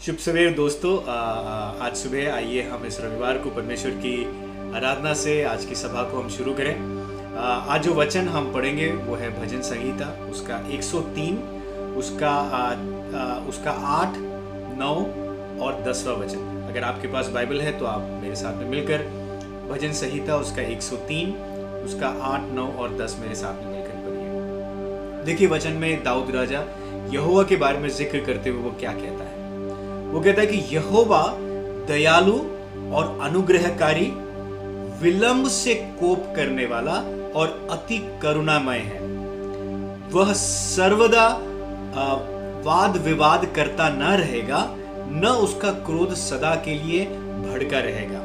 शुभ सवेर दोस्तों। आज सुबह आइए हम इस रविवार को परमेश्वर की आराधना से आज की सभा को हम शुरू करें। आज जो वचन हम पढ़ेंगे वो है भजन संहिता उसका 103 उसका 8, 9 और 10वां वचन। अगर आपके पास बाइबल है तो आप मेरे साथ में मिलकर भजन संहिता उसका 103 उसका 8, 9 और 10 मेरे साथ में मिलकर पढ़िए। देखिए वचन में दाऊद राजा यहोवा के बारे में जिक्र करते हुए वो क्या कहता है। वो कहता है कि यहोवा दयालु और अनुग्रहकारी, विलंब से कोप करने वाला और अति करुणामय है। वह सर्वदा वाद विवाद करता न रहेगा, न उसका क्रोध सदा के लिए भड़का रहेगा।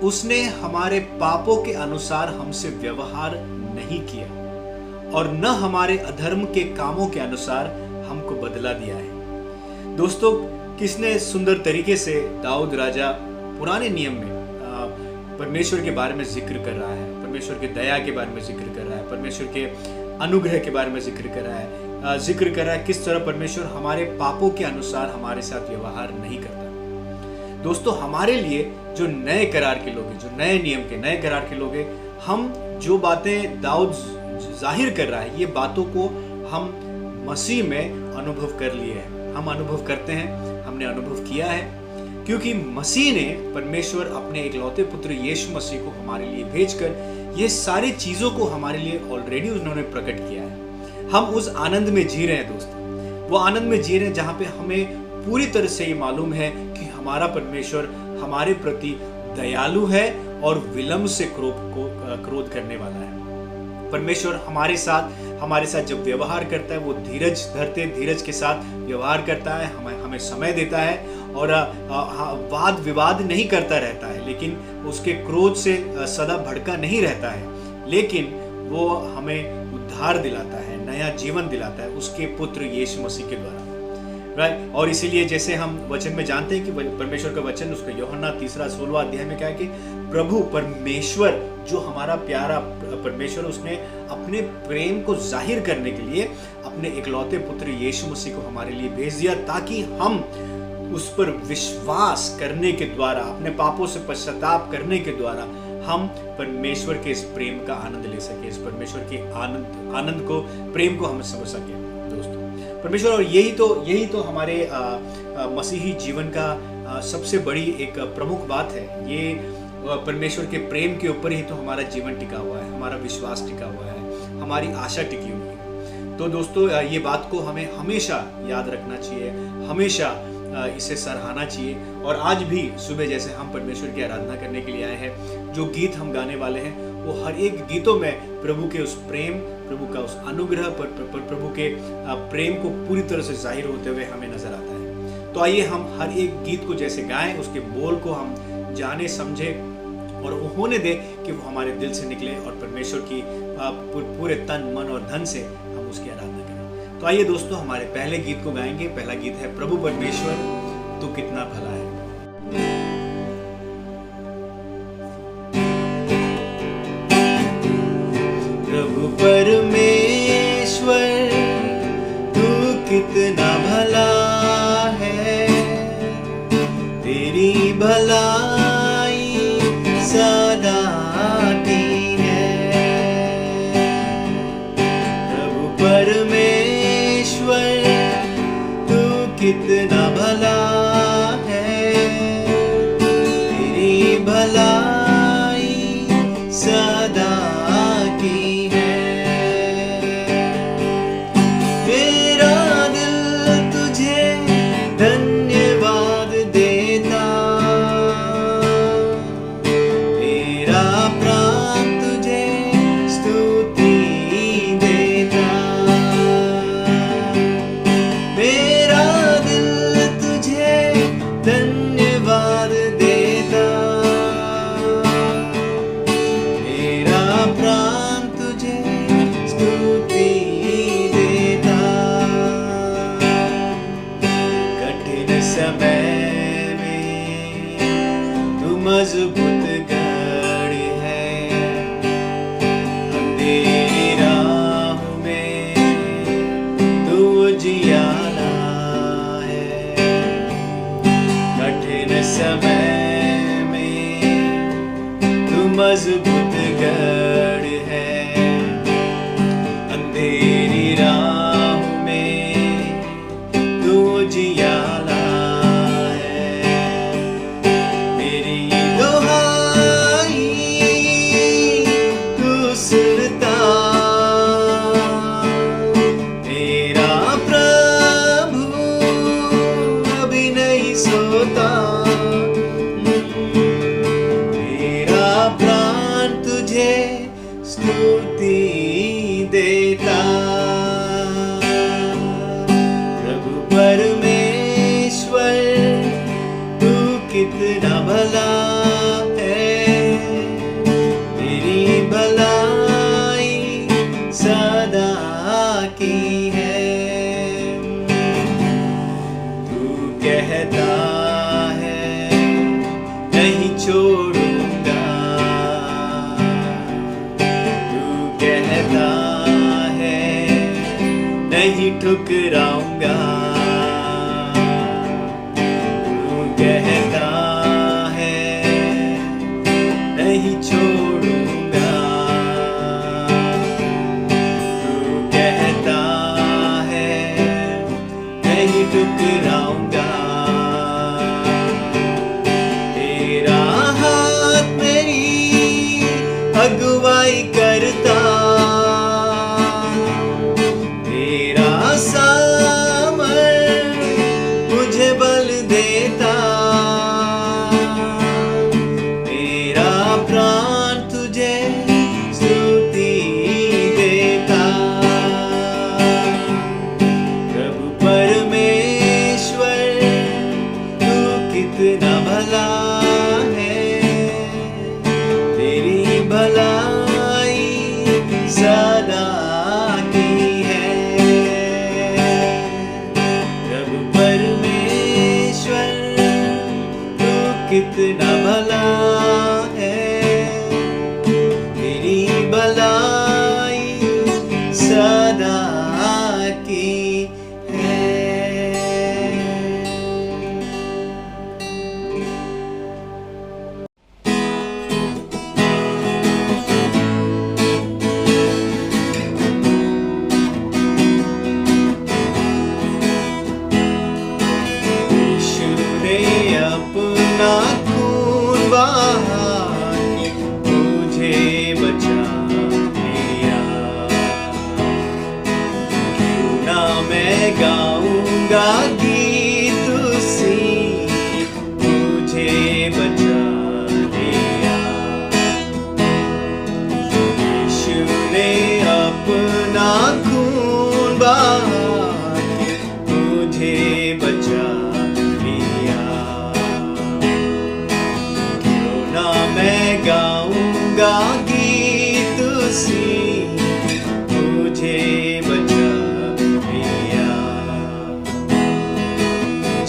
उसने हमारे पापों के अनुसार हमसे व्यवहार नहीं किया और न हमारे अधर्म के कामों के अनुसार हमको बदला दिया है। दोस्तों, किसने सुंदर तरीके से दाऊद राजा पुराने नियम में परमेश्वर के बारे में जिक्र कर रहा है, परमेश्वर के दया के बारे में जिक्र कर रहा है, परमेश्वर के अनुग्रह के बारे में जिक्र कर रहा है किस तरह परमेश्वर हमारे पापों के अनुसार हमारे साथ व्यवहार नहीं करता। दोस्तों, हमारे लिए जो नए करार के लोग हैं, जो नए नियम के नए करार के लोग हैं, हम जो बातें दाऊद जाहिर कर रहा है, ये बातों को हम मसीह में अनुभव कर लिए हैं। हम अनुभव करते हैं, हमने अनुभव किया है, क्योंकि मसीह ने परमेश्वर अपने इकलौते पुत्र यीशु मसीह को हमारे लिए भेजकर ये सारी चीजों को हमारे लिए ऑलरेडी उन्होंने प्रकट किया है। हम उस आनंद में जी रहे हैं दोस्तों, वो आनंद में जी रहे हैं जहां पे हमें पूरी तरह से ये मालूम है कि हमारा परमेश्वर हमारे प्रति दयालु है और विलंब से क्रोध करने वाला है। परमेश्वर हमारे साथ जब व्यवहार करता है वो धीरज के साथ व्यवहार करता है, हमें समय देता है और वाद विवाद नहीं करता रहता है, लेकिन उसके क्रोध से सदा भड़का नहीं रहता है, लेकिन वो हमें उद्धार दिलाता है, नया जीवन दिलाता है उसके पुत्र यीशु मसीह के द्वारा। राइट। और इसीलिए जैसे हम वचन में जानते हैं कि परमेश्वर का वचन उसका यूहन्ना 3:16 अध्याय में क्या है कि प्रभु परमेश्वर जो हमारा प्यारा परमेश्वर, उसने अपने प्रेम को जाहिर करने के लिए अपने इकलौते पुत्र यीशु मसीह को हमारे लिए भेज दिया, ताकि हम उस पर विश्वास करने के द्वारा, अपने पापों से पश्चाताप करने के द्वारा हम परमेश्वर के इस प्रेम का आनंद ले सके, इस परमेश्वर के आनंद को, प्रेम को हम समझ सके दोस्तों। परमेश्वर, और यही तो हमारे मसीही जीवन का सबसे बड़ी एक प्रमुख बात है। ये परमेश्वर के प्रेम के ऊपर ही तो हमारा जीवन टिका हुआ है, हमारा विश्वास टिका हुआ है, हमारी आशा टिकी हुई है। तो दोस्तों, ये बात को हमें हमेशा याद रखना चाहिए, हमेशा इसे सराहना चाहिए। और आज भी सुबह जैसे हम परमेश्वर की आराधना करने के लिए आए हैं, जो गीत हम गाने वाले हैं वो हर एक गीतों में प्रभु के उस प्रेम, प्रभु का उस अनुग्रह, प्रभु के प्रेम को पूरी तरह से जाहिर होते हुए हमें नजर आता है। तो आइए हम हर एक गीत को जैसे गाएं, उसके बोल को हम जाने समझे और होने दे कि वो हमारे दिल से निकले और परमेश्वर की पूरे तन मन और धन से हम उसकी आराधना करें। तो आइए दोस्तों, हमारे पहले गीत को गाएंगे। पहला गीत है प्रभु परमेश्वर तू कितना भला है। प्रभु परमेश्वर तू कितना भला है, तेरी भलाई सदा की है। प्रभु परमेश्वर तू कितना भला है, तेरी भलाई सदा की है। मेरा दिल तुझे धन्यवाद देता, मेरा प्राण तुझे स्तुति देता। मेरा दिल कहता है नहीं ठुकराऊंगा, तू कहता है नहीं छोड़ूंगा, तू कहता है नहीं ठुकराऊंगा। तेरा हाथ मेरी अगुवाई करता, तेरा सामर मुझे बल देता, मेरा प्राण तुझे स्तुति देता। प्रभु परमेश्वर तू कितना भला है, तेरी भलाई सदा की है। प्रभु परमेश्वर तू कितना भला है, तेरी भलाई सदा की है। यीशु ने अपना खून बहा के मुझे बचा लिया, क्यों ना मैं गाऊंगा गीत उसी मुझे बचा लिया। यीशु ने अपना खून बहा के मुझे बचा लिया, क्यों ना मैं गाऊंगा गीत उसी मुझे बचा लिया।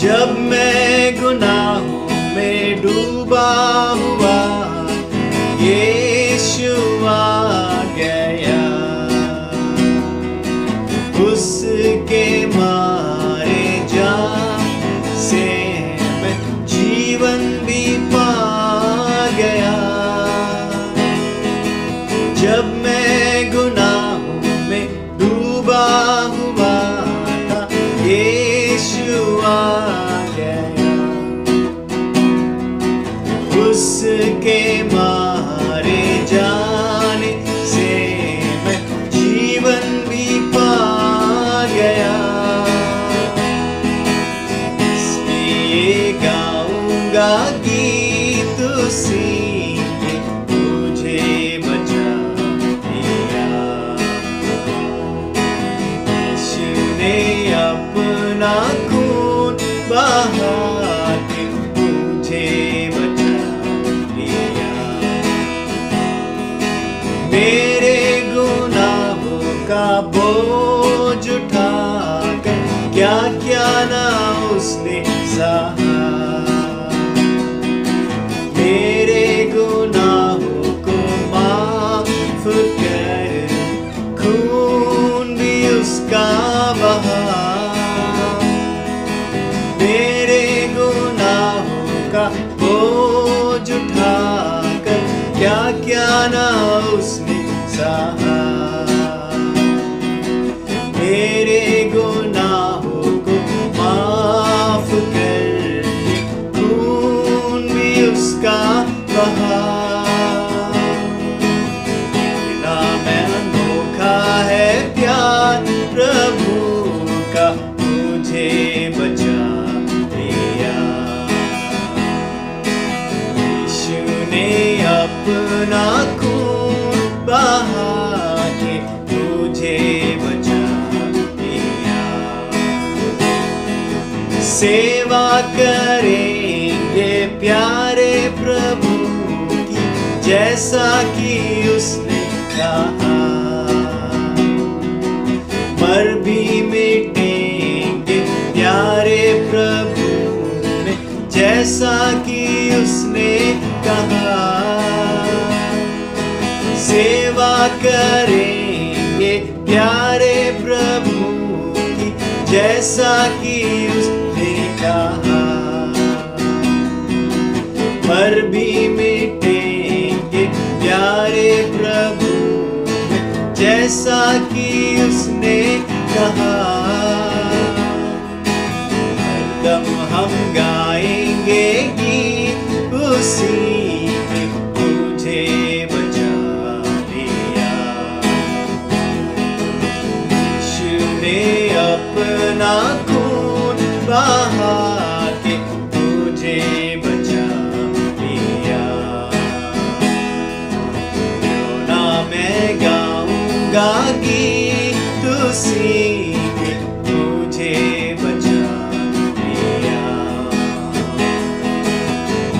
जब मैं गुनाहों में डूबा हुआ यीशु आ गया, उसके मारे जान से मैं जीवन भी पा गया। जब मैं गुनाहों में डूबा हुआ था यीशु आ गया, उसके मारे जाने से मैं जीवन भी पा गया। इसलिए गाऊंगा गीत उसी ने मुझे बचा लिया। यीशु ने अपना खून बहा के मुझे बचा लिया। मेरे गुनाहों का बोझ उठाकर क्या क्या ना उसने सहा, मेरे गुनाहों को माफ कर खून भी उसका बहा। मेरे गुनाहों का बोझ उठाकर क्या क्या ना उसने सहा, मेरे गुनाहों को माफ कर खून भी उसका बहा। कितना मैं अनोखा है प्यार प्रभु का मुझे बचा लिया। यीशु ने अपना खून बहा के मुझे बचा लिया। सेवा करेंगे प्यारे प्रभु की जैसा कि उसने कहा, मर भी मिटेंगे प्यारे प्रभु में जैसा कि उसने कहा। सेवा करें जैसा कि उसने कहा, पर भी मिटेंगे प्यारे प्रभु, जैसा कि उसने कहा। हरदम हम गाएंगे गीत उसी के, तुझे बचा लिया। यीशु ने अपना खून बहा के तुझे बचा लिया। क्यों ना मैं गाऊंगा गीत उसी के, तुझे बचा लिया।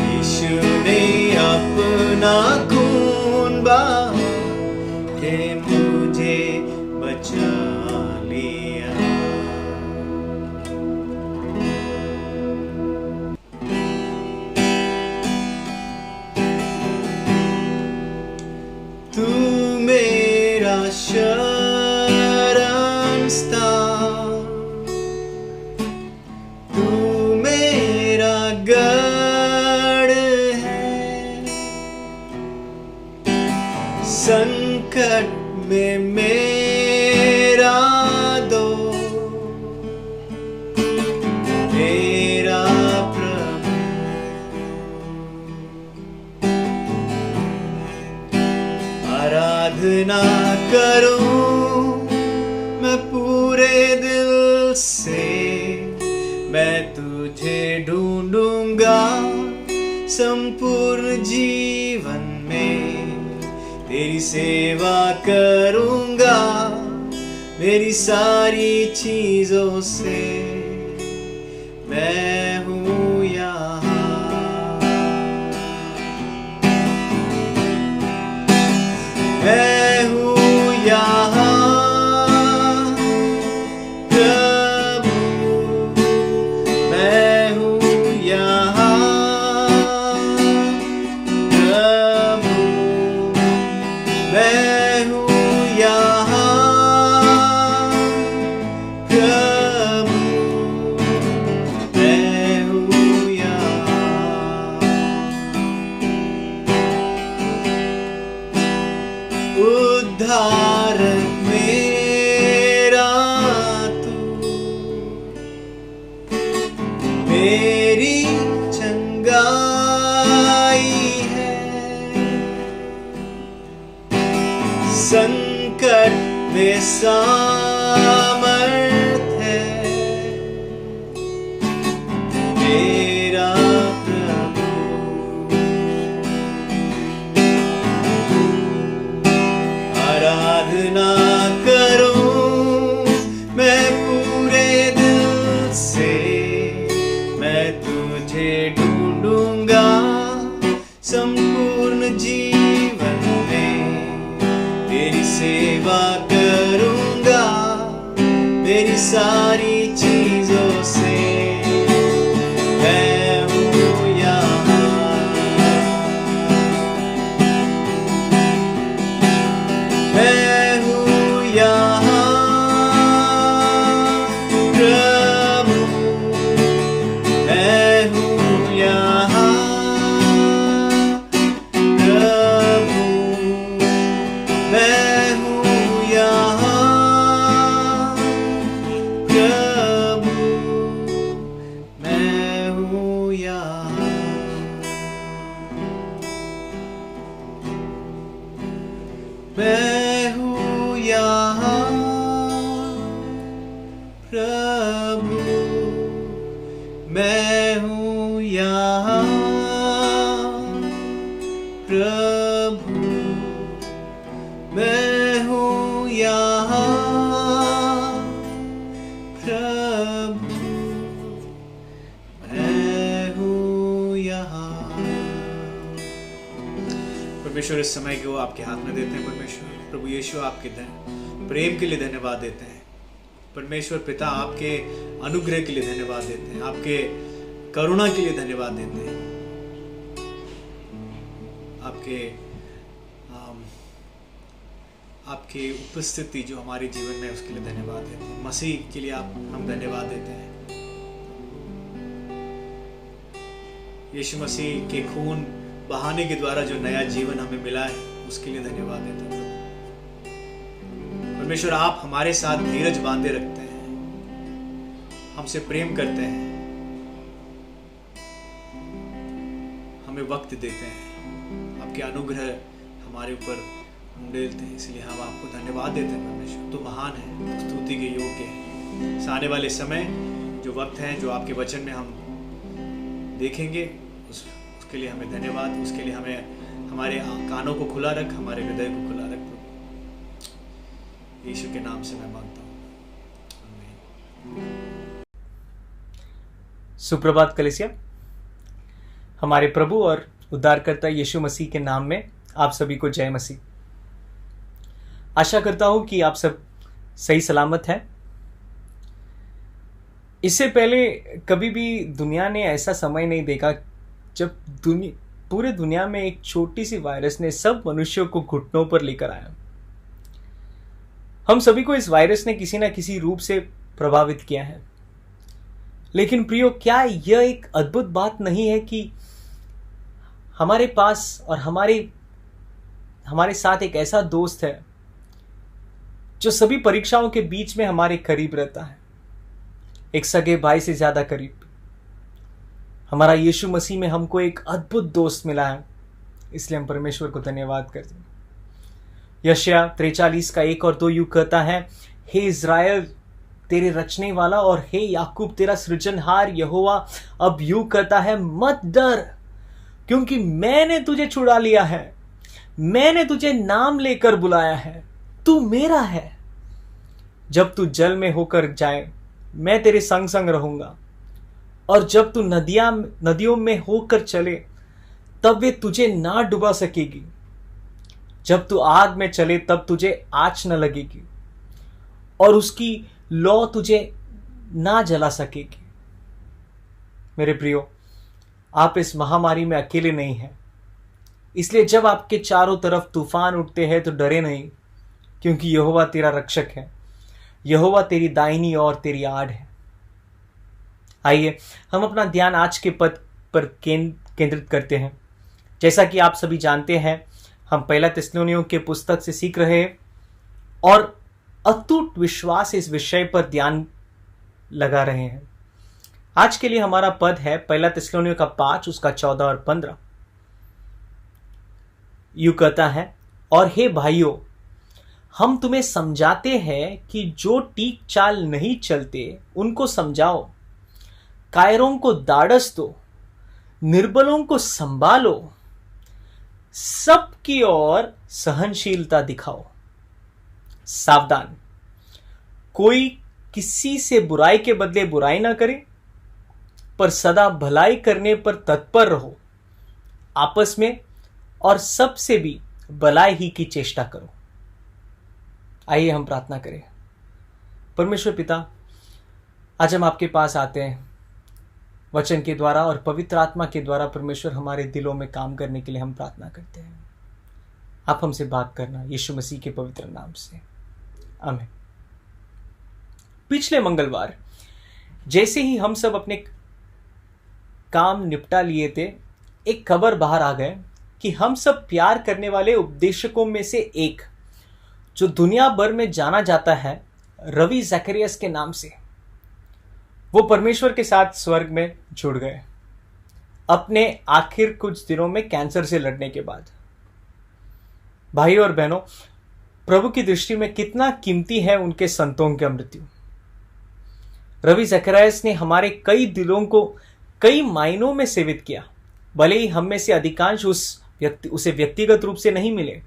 यीशु ने अपना खून बहा के मुझे बचा लिया। तू मेरा शरण स्थान, तू मेरा गढ़ है। संकट में मेरा दो मेरा प्रभु। आराधना करूं मैं पूरे दिल से, मैं तुझे ढूंढूंगा संपूर्ण जीवन में। तेरी सेवा करूंगा मेरी सारी चीजों से। मैं हूँ यहाँ, मैं हूँ यहाँ प्रभु, मैं हूँ यहाँ प्रभु, मैं हूँ यहाँ प्रभु, मैं हूँ यहाँ। उद्धारक मेरा तू, मेरी चंगाई है। संकट में सामर्थ है मेरा प्रभु। आराधना करूं मैं पूरे दिल से, मैं तुझे ढूंढूंगा संपूर्ण जीवन में। तेरी सेवा करूंगा मेरी सारी चीजों से। मैं हूँ यहाँ, मैं हूँ यहाँ प्रभु, मैं हूँ यहाँ प्रभु, मैं हूँ यहाँ प्रभु, मैं हूँ यहाँ। मैं हूँ यहाँ प्रभु, मैं हूँ यहाँ प्रभु, मैं हूँ यहाँ प्रभु, मैं हूँ यहाँ। परमेश्वर इस समय को आपके हाथ में देते हैं। परमेश्वर प्रभु यीशु आपके प्रेम के लिए धन्यवाद देते हैं। परमेश्वर पिता आपके अनुग्रह के लिए धन्यवाद देते हैं, आपके करुणा के लिए धन्यवाद देते हैं, आपके आपकी उपस्थिति जो हमारे जीवन में, उसके लिए धन्यवाद देते हैं। मसीह के लिए हम धन्यवाद देते हैं। यीशु मसीह के खून बहाने के द्वारा जो नया जीवन हमें मिला है, उसके लिए धन्यवाद देते हैं। परमेश्वर, आप हमारे साथ धीरज बांधे रखते हैं, हमसे प्रेम करते हैं, हमें वक्त देते हैं, आपके अनुग्रह हमारे ऊपर उंडेलते हैं। इसलिए हम आपको धन्यवाद देते हैं। परमेश्वर, तो महान है, स्तुति के योग्य है। आने वाले समय जो वक्त है, जो आपके वचन में हम देखेंगे, उसके लिए हमें धन्यवाद। उसके लिए हमें हमारे कानों को खुला रख, हमारे हृदय को खुला रख। यीशु के नाम से मैं मांगता हूँ, आमीन। सुप्रभात कलीसिया। हमारे प्रभु और उद्धारकर्ता यीशु मसीह के नाम में आप सभी को जय मसीह। आशा करता हूं कि आप सब सही सलामत हैं। इससे पहले कभी भी दुनिया ने ऐसा समय नहीं देखा जब पूरे दुनिया में एक छोटी सी वायरस ने सब मनुष्यों को घुटनों पर लेकर आया। हम सभी को इस वायरस ने किसी न किसी रूप से प्रभावित किया है। लेकिन प्रियो, क्या यह एक अद्भुत बात नहीं है कि हमारे पास और हमारे साथ एक ऐसा दोस्त है जो सभी परीक्षाओं के बीच में हमारे करीब रहता है, एक सगे भाई से ज्यादा करीब। हमारा यीशु मसीह में हमको एक अद्भुत दोस्त मिला है, इसलिए हम परमेश्वर को धन्यवाद करते हैं। यशायाह 43 का 1 और 2 यूं कहता है, हे इज़राइल तेरे रचने वाला और हे याकूब तेरा सृजनहार यहोवा अब यूं कहता है, मत डर, क्योंकि मैंने तुझे छुड़ा लिया है, मैंने तुझे नाम लेकर बुलाया है, तू मेरा है। जब तू जल में होकर जाए मैं तेरे संग संग रहूंगा, और जब तू नदियों में होकर चले तब वे तुझे ना डुबा सकेगी। जब तू आग में चले तब तुझे आँच न लगेगी, और उसकी लौ तुझे ना जला सकेगी। मेरे प्रियो, आप इस महामारी में अकेले नहीं हैं। इसलिए जब आपके चारों तरफ तूफान उठते हैं तो डरे नहीं, क्योंकि यहोवा तेरा रक्षक है, यहोवा तेरी दाहिनी और तेरी आड़ है। आइए हम अपना ध्यान आज के पद पर केंद्रित करते हैं। जैसा कि आप सभी जानते हैं, हम पहला थिस्सलुनीयों के पुस्तक से सीख रहे हैं और अटूट विश्वास इस विषय पर ध्यान लगा रहे हैं। आज के लिए हमारा पद है पहला थिस्सलुनीयों का 5 उसका 14 और 15। यूं कहता है, और हे भाइयों, हम तुम्हें समझाते हैं कि जो ठीक चाल नहीं चलते उनको समझाओ, कायरों को दाढ़स दो, निर्बलों को संभालो, सबकी ओर सहनशीलता दिखाओ। सावधान, कोई किसी से बुराई के बदले बुराई ना करे, पर सदा भलाई करने पर तत्पर रहो। आपस में और सबसे भी भलाई ही की चेष्टा करो। आइए हम प्रार्थना करें। परमेश्वर पिता, आज हम आपके पास आते हैं वचन के द्वारा और पवित्र आत्मा के द्वारा। परमेश्वर, हमारे दिलों में काम करने के लिए हम प्रार्थना करते हैं। आप हमसे बात करना यीशु मसीह के पवित्र नाम से, आमीन। पिछले मंगलवार जैसे ही हम सब अपने काम निपटा लिए थे, एक खबर बाहर आ गए कि हम सब प्यार करने वाले उपदेशकों में से एक, जो दुनिया भर में जाना जाता है रवि ज़करियास के नाम से, वो परमेश्वर के साथ स्वर्ग में जुड़ गए अपने आखिर कुछ दिनों में कैंसर से लड़ने के बाद। भाई और बहनों, प्रभु की दृष्टि में कितना कीमती है उनके संतों की मृत्यु। रवि ज़करियास ने हमारे कई दिलों को कई मायनों में सेवित किया, भले ही हम में से अधिकांश उसे व्यक्तिगत रूप से नहीं मिले।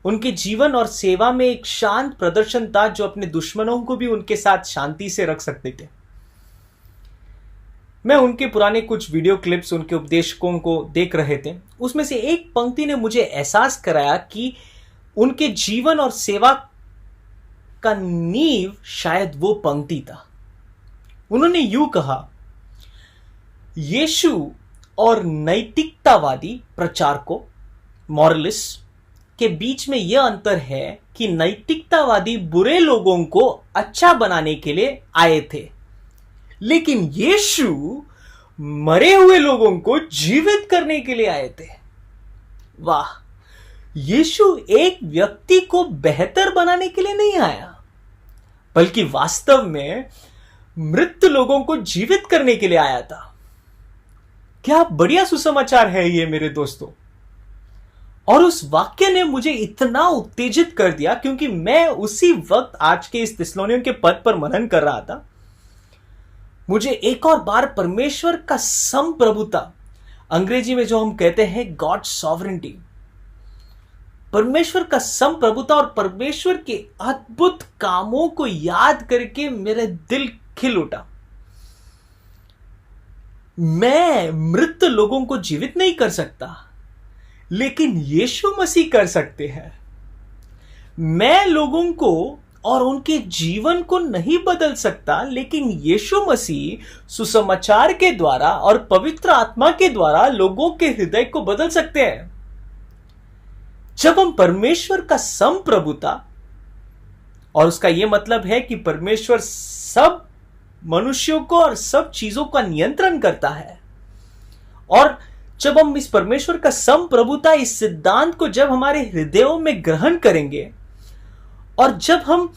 उनके जीवन और सेवा में एक शांत प्रदर्शन था जो अपने दुश्मनों को भी उनके साथ शांति से रख सकते थे। मैं उनके पुराने कुछ वीडियो क्लिप्स उनके उपदेशकों को देख रहे थे। उसमें से एक पंक्ति ने मुझे एहसास कराया कि उनके जीवन और सेवा का नींव शायद वो पंक्ति था। उन्होंने यूं कहा, यीशु और नैतिकतावादी प्रचारकों, मॉरलिस्ट के बीच में यह अंतर है कि नैतिकतावादी बुरे लोगों को अच्छा बनाने के लिए आए थे, लेकिन यीशु मरे हुए लोगों को जीवित करने के लिए आए थे। वाह! यीशु एक व्यक्ति को बेहतर बनाने के लिए नहीं आया, बल्कि वास्तव में मृत लोगों को जीवित करने के लिए आया था। क्या बढ़िया सुसमाचार है ये मेरे दोस्तों। और उस वाक्य ने मुझे इतना उत्तेजित कर दिया, क्योंकि मैं उसी वक्त आज के इस थिस्सलुनीकियों के पद पर मनन कर रहा था। मुझे एक और बार परमेश्वर का संप्रभुता, अंग्रेजी में जो हम कहते हैं गॉड सॉवरेंटी, परमेश्वर का संप्रभुता और परमेश्वर के अद्भुत कामों को याद करके मेरे दिल खिल उठा। मैं मृत लोगों को जीवित नहीं कर सकता, लेकिन यीशु मसीह कर सकते हैं। मैं लोगों को और उनके जीवन को नहीं बदल सकता, लेकिन यीशु मसीह सुसमाचार के द्वारा और पवित्र आत्मा के द्वारा लोगों के हृदय को बदल सकते हैं। जब हम परमेश्वर का संप्रभुता, और उसका यह मतलब है कि परमेश्वर सब मनुष्यों को और सब चीजों का नियंत्रण करता है, और जब हम इस परमेश्वर का संप्रभुता, इस सिद्धांत को जब हमारे हृदयों में ग्रहण करेंगे, और जब हम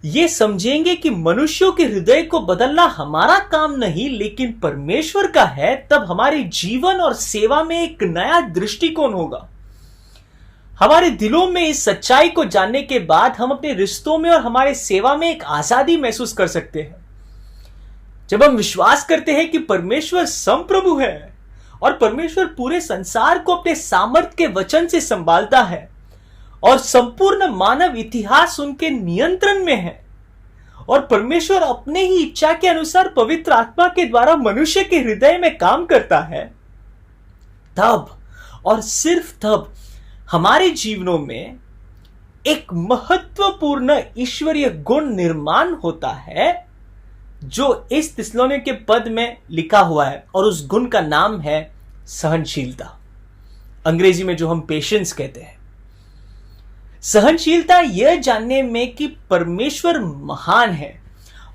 ये समझेंगे कि मनुष्यों के हृदय को बदलना हमारा काम नहीं लेकिन परमेश्वर का है, तब हमारे जीवन और सेवा में एक नया दृष्टिकोण होगा। हमारे दिलों में इस सच्चाई को जानने के बाद हम अपने रिश्तों में और हमारे सेवा में एक आजादी महसूस कर सकते हैं। जब हम विश्वास करते हैं कि परमेश्वर संप्रभु है और परमेश्वर पूरे संसार को अपने सामर्थ्य के वचन से संभालता है और संपूर्ण मानव इतिहास उनके नियंत्रण में है, और परमेश्वर अपने ही इच्छा के अनुसार पवित्र आत्मा के द्वारा मनुष्य के हृदय में काम करता है, तब और सिर्फ तब हमारे जीवनों में एक महत्वपूर्ण ईश्वरीय गुण निर्माण होता है, जो इस थिस्सलुनीकियों के पद में लिखा हुआ है, और उस गुण का नाम है सहनशीलता। अंग्रेजी में जो हम पेशेंस कहते हैं। सहनशीलता यह जानने में कि परमेश्वर महान है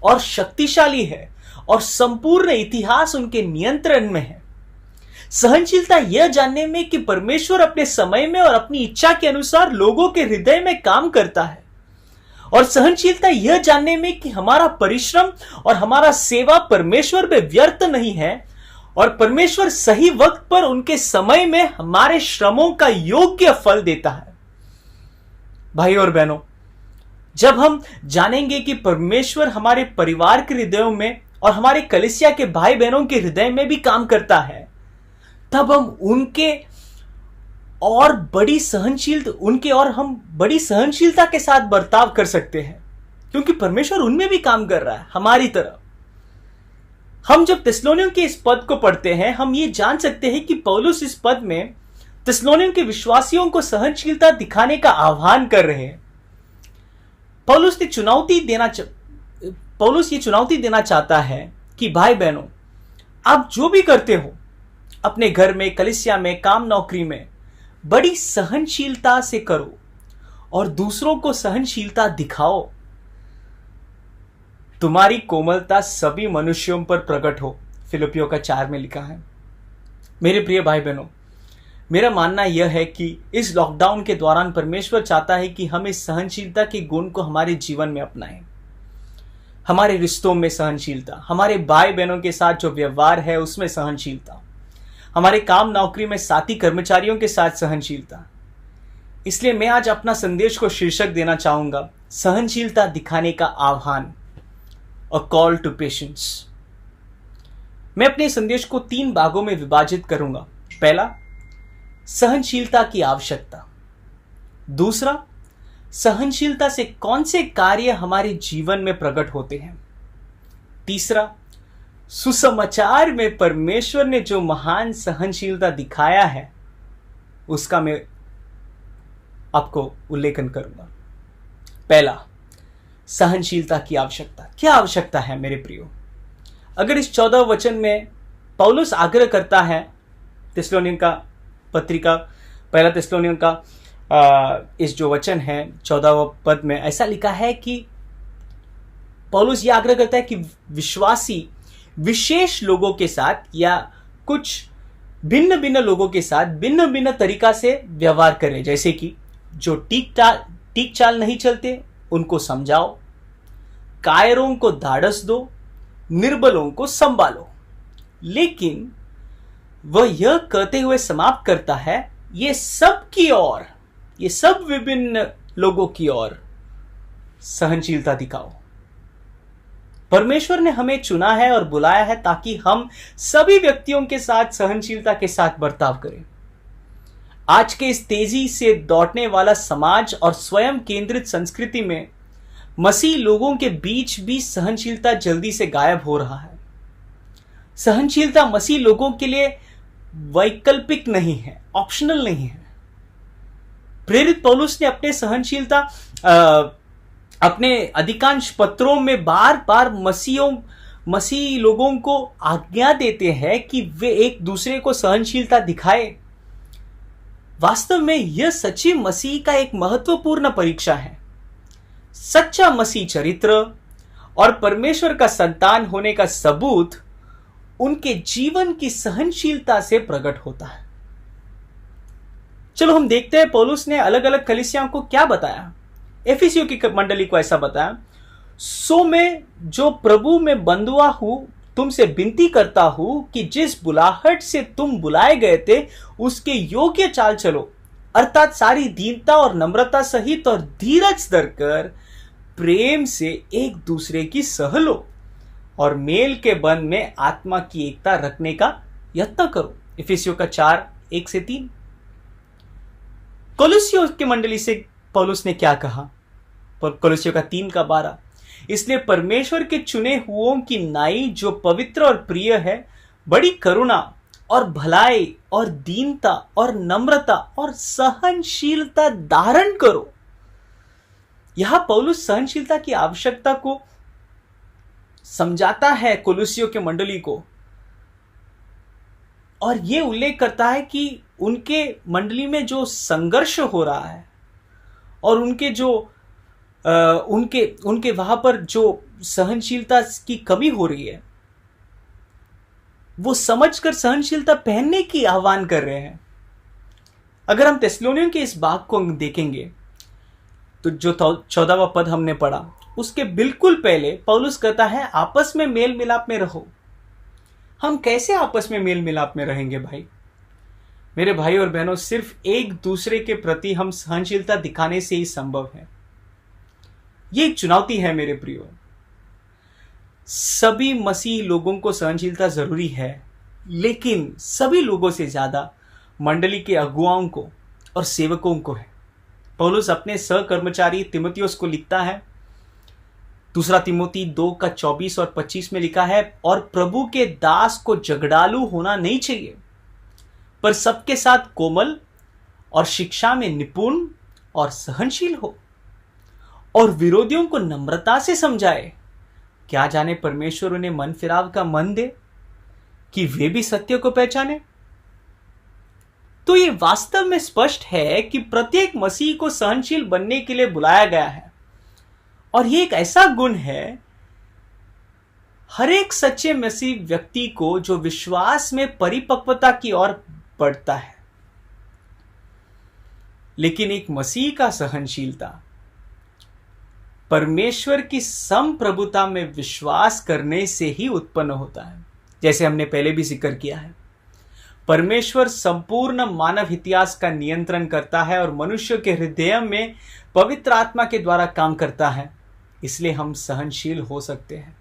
और शक्तिशाली है और संपूर्ण इतिहास उनके नियंत्रण में है। सहनशीलता यह जानने में कि परमेश्वर अपने समय में और अपनी इच्छा के अनुसार लोगों के हृदय में काम करता है, और सहनशीलता यह जानने में कि हमारा परिश्रम और हमारा सेवा परमेश्वर में व्यर्थ नहीं है, और परमेश्वर सही वक्त पर उनके समय में हमारे श्रमों का योग्य फल देता है। भाई और बहनों, जब हम जानेंगे कि परमेश्वर हमारे परिवार के हृदयों में और हमारे कलीसिया के भाई बहनों के हृदय में भी काम करता है, तब हम उनके और हम बड़ी सहनशीलता के साथ बर्ताव कर सकते हैं, क्योंकि परमेश्वर उनमें भी काम कर रहा है हमारी तरह। हम जब थिस्सलुनीकियों के इस पद को पढ़ते हैं, हम ये जान सकते हैं कि पौलुस इस पद में थिस्सलुनीकियों के विश्वासियों को सहनशीलता दिखाने का आह्वान कर रहे हैं। पौलुस ये चुनौती देना चाहता है कि भाई बहनों, आप जो भी करते हो अपने घर में, कलीसिया में, काम नौकरी में, बड़ी सहनशीलता से करो और दूसरों को सहनशीलता दिखाओ। तुम्हारी कोमलता सभी मनुष्यों पर प्रकट हो, फिलिपियों का 4 में लिखा है। मेरे प्रिय भाई बहनों, मेरा मानना यह है कि इस लॉकडाउन के दौरान परमेश्वर चाहता है कि हम इस सहनशीलता के गुण को हमारे जीवन में अपनाएं। हमारे रिश्तों में सहनशीलता, हमारे भाई बहनों के साथ जो व्यवहार है उसमें सहनशीलता, हमारे काम नौकरी में साथी कर्मचारियों के साथ सहनशीलता। इसलिए मैं आज अपना संदेश को शीर्षक देना चाहूंगा, सहनशीलता दिखाने का आह्वान, अ कॉल टू पेशेंस। मैं अपने संदेश को 3 भागों में विभाजित करूंगा। पहला, सहनशीलता की आवश्यकता। दूसरा, सहनशीलता से कौन से कार्य हमारे जीवन में प्रकट होते हैं। तीसरा, सुसमाचार में परमेश्वर ने जो महान सहनशीलता दिखाया है उसका मैं आपको उल्लेखन करूंगा। पहला, सहनशीलता की आवश्यकता। क्या आवश्यकता है मेरे प्रियो? अगर इस 14 वचन में पौलुस आग्रह करता है थिस्सलुनीकियों का पत्रिका, पहला थिस्सलुनीकियों का इस जो वचन है 14वां पद में ऐसा लिखा है कि पौलुस ये आग्रह करता है कि विश्वासी विशेष लोगों के साथ या कुछ भिन्न भिन्न लोगों के साथ भिन्न भिन्न तरीका से व्यवहार करें, जैसे कि जो ठीक चाल नहीं चलते उनको समझाओ, कायरों को धाड़स दो, निर्बलों को संभालो। लेकिन वह यह कहते हुए समाप्त करता है, ये सब विभिन्न लोगों की ओर सहनशीलता दिखाओ। परमेश्वर ने हमें चुना है और बुलाया है ताकि हम सभी व्यक्तियों के साथ सहनशीलता के साथ बर्ताव करें। आज के इस तेजी से दौड़ने वाला समाज और स्वयं केंद्रित संस्कृति में मसीह लोगों के बीच भी सहनशीलता जल्दी से गायब हो रहा है। सहनशीलता मसीह लोगों के लिए वैकल्पिक नहीं है, ऑप्शनल नहीं है। प्रेरित पौलुस ने अपने अधिकांश पत्रों में बार बार मसीह लोगों को आज्ञा देते हैं कि वे एक दूसरे को सहनशीलता दिखाए। वास्तव में यह सच्ची मसीह का एक महत्वपूर्ण परीक्षा है। सच्चा मसीह चरित्र और परमेश्वर का संतान होने का सबूत उनके जीवन की सहनशीलता से प्रकट होता है। चलो हम देखते हैं पौलुस ने अलग अलग कलीसियाओं को क्या बताया। एफिसियों की मंडली को ऐसा बताया, सो मैं जो प्रभु में बंधुआ हूं तुमसे विनती करता हूं कि जिस बुलाहट से तुम बुलाए गए थे उसके योग्य चाल चलो, अर्थात सारी दीनता और नम्रता सहित और धीरज धरकर प्रेम से एक दूसरे की सह लो और मेल के बंध में आत्मा की एकता रखने का यत्न करो। इफिसियों का 4:1-3। कोलोसियों की मंडली से पौलुस ने क्या कहा? कोलोसियों का 3:12, इसलिए परमेश्वर के चुने हुओं की नाई जो पवित्र और प्रिय है, बड़ी करुणा और भलाई और दीनता और नम्रता और सहनशीलता धारण करो। यहां पौलुस सहनशीलता की आवश्यकता को समझाता है कोलोसियों के मंडली को, और यह उल्लेख करता है कि उनके मंडली में जो संघर्ष हो रहा है और उनके वहां पर जो सहनशीलता की कमी हो रही है, वो समझकर सहनशीलता पहनने की आह्वान कर रहे हैं। अगर हम थिस्सलुनीयों के इस भाग को देखेंगे तो जो 14वां पद हमने पढ़ा उसके बिल्कुल पहले पौलुस कहता है आपस में मेल मिलाप में रहो। हम कैसे आपस में मेल मिलाप में रहेंगे भाई? मेरे भाई और बहनों, सिर्फ एक दूसरे के प्रति हम सहनशीलता दिखाने से ही संभव है। ये एक चुनौती है मेरे प्रियो। सभी मसीह लोगों को सहनशीलता जरूरी है, लेकिन सभी लोगों से ज्यादा मंडली के अगुवाओं को और सेवकों को है। पौलुस अपने सहकर्मचारी तीमुथियुस को लिखता है, 2 तीमुथी 2:24 और 25 में लिखा है, और प्रभु के दास को झगड़ालू होना नहीं चाहिए, पर सबके साथ कोमल और शिक्षा में निपुण और सहनशील हो, और विरोधियों को नम्रता से समझाए। क्या जाने परमेश्वर उन्हें मन फिराव का मन दे कि वे भी सत्य को पहचाने। तो ये वास्तव में स्पष्ट है कि प्रत्येक मसीह को सहनशील बनने के लिए बुलाया गया है, और ये एक ऐसा गुण है हर एक सच्चे मसीह व्यक्ति को जो विश्वास में परिपक्वता की ओर बढ़ता है। लेकिन एक मसीह का सहनशीलता परमेश्वर की संप्रभुता में विश्वास करने से ही उत्पन्न होता है। जैसे हमने पहले भी जिक्र किया है, परमेश्वर संपूर्ण मानव इतिहास का नियंत्रण करता है और मनुष्य के हृदय में पवित्र आत्मा के द्वारा काम करता है। इसलिए हम सहनशील हो सकते हैं,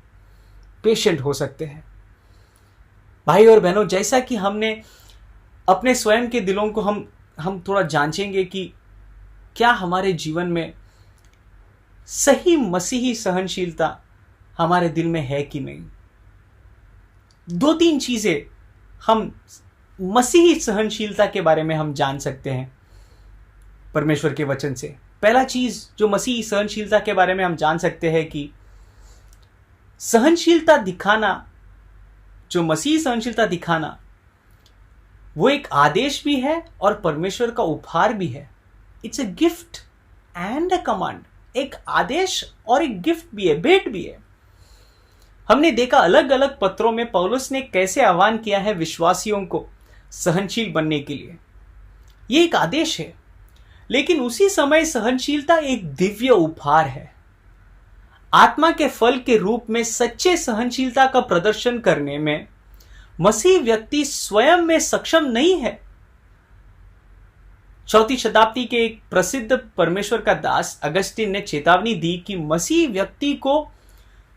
पेशेंट हो सकते हैं। भाई और बहनों, जैसा कि हमने अपने स्वयं के दिलों को हम थोड़ा जांचेंगे कि क्या हमारे जीवन में सही मसीही सहनशीलता हमारे दिल में है कि नहीं। 2-3 चीजें हम मसीही सहनशीलता के बारे में हम जान सकते हैं परमेश्वर के वचन से। पहला चीज जो मसीही सहनशीलता के बारे में हम जान सकते हैं कि सहनशीलता दिखाना, जो मसीही सहनशीलता दिखाना, वो एक आदेश भी है और परमेश्वर का उपहार भी है। It's a gift and a command. एक आदेश और एक गिफ्ट भी है, भेंट भी है। हमने देखा अलग अलग पत्रों में पौलुस ने कैसे आह्वान किया है विश्वासियों को सहनशील बनने के लिए। यह एक आदेश है, लेकिन उसी समय सहनशीलता एक दिव्य उपहार है। आत्मा के फल के रूप में सच्चे सहनशीलता का प्रदर्शन करने में मसीह व्यक्ति स्वयं में सक्षम नहीं है। 4वीं शताब्दी के एक प्रसिद्ध परमेश्वर का दास अगस्टिन ने चेतावनी दी कि मसीह व्यक्ति को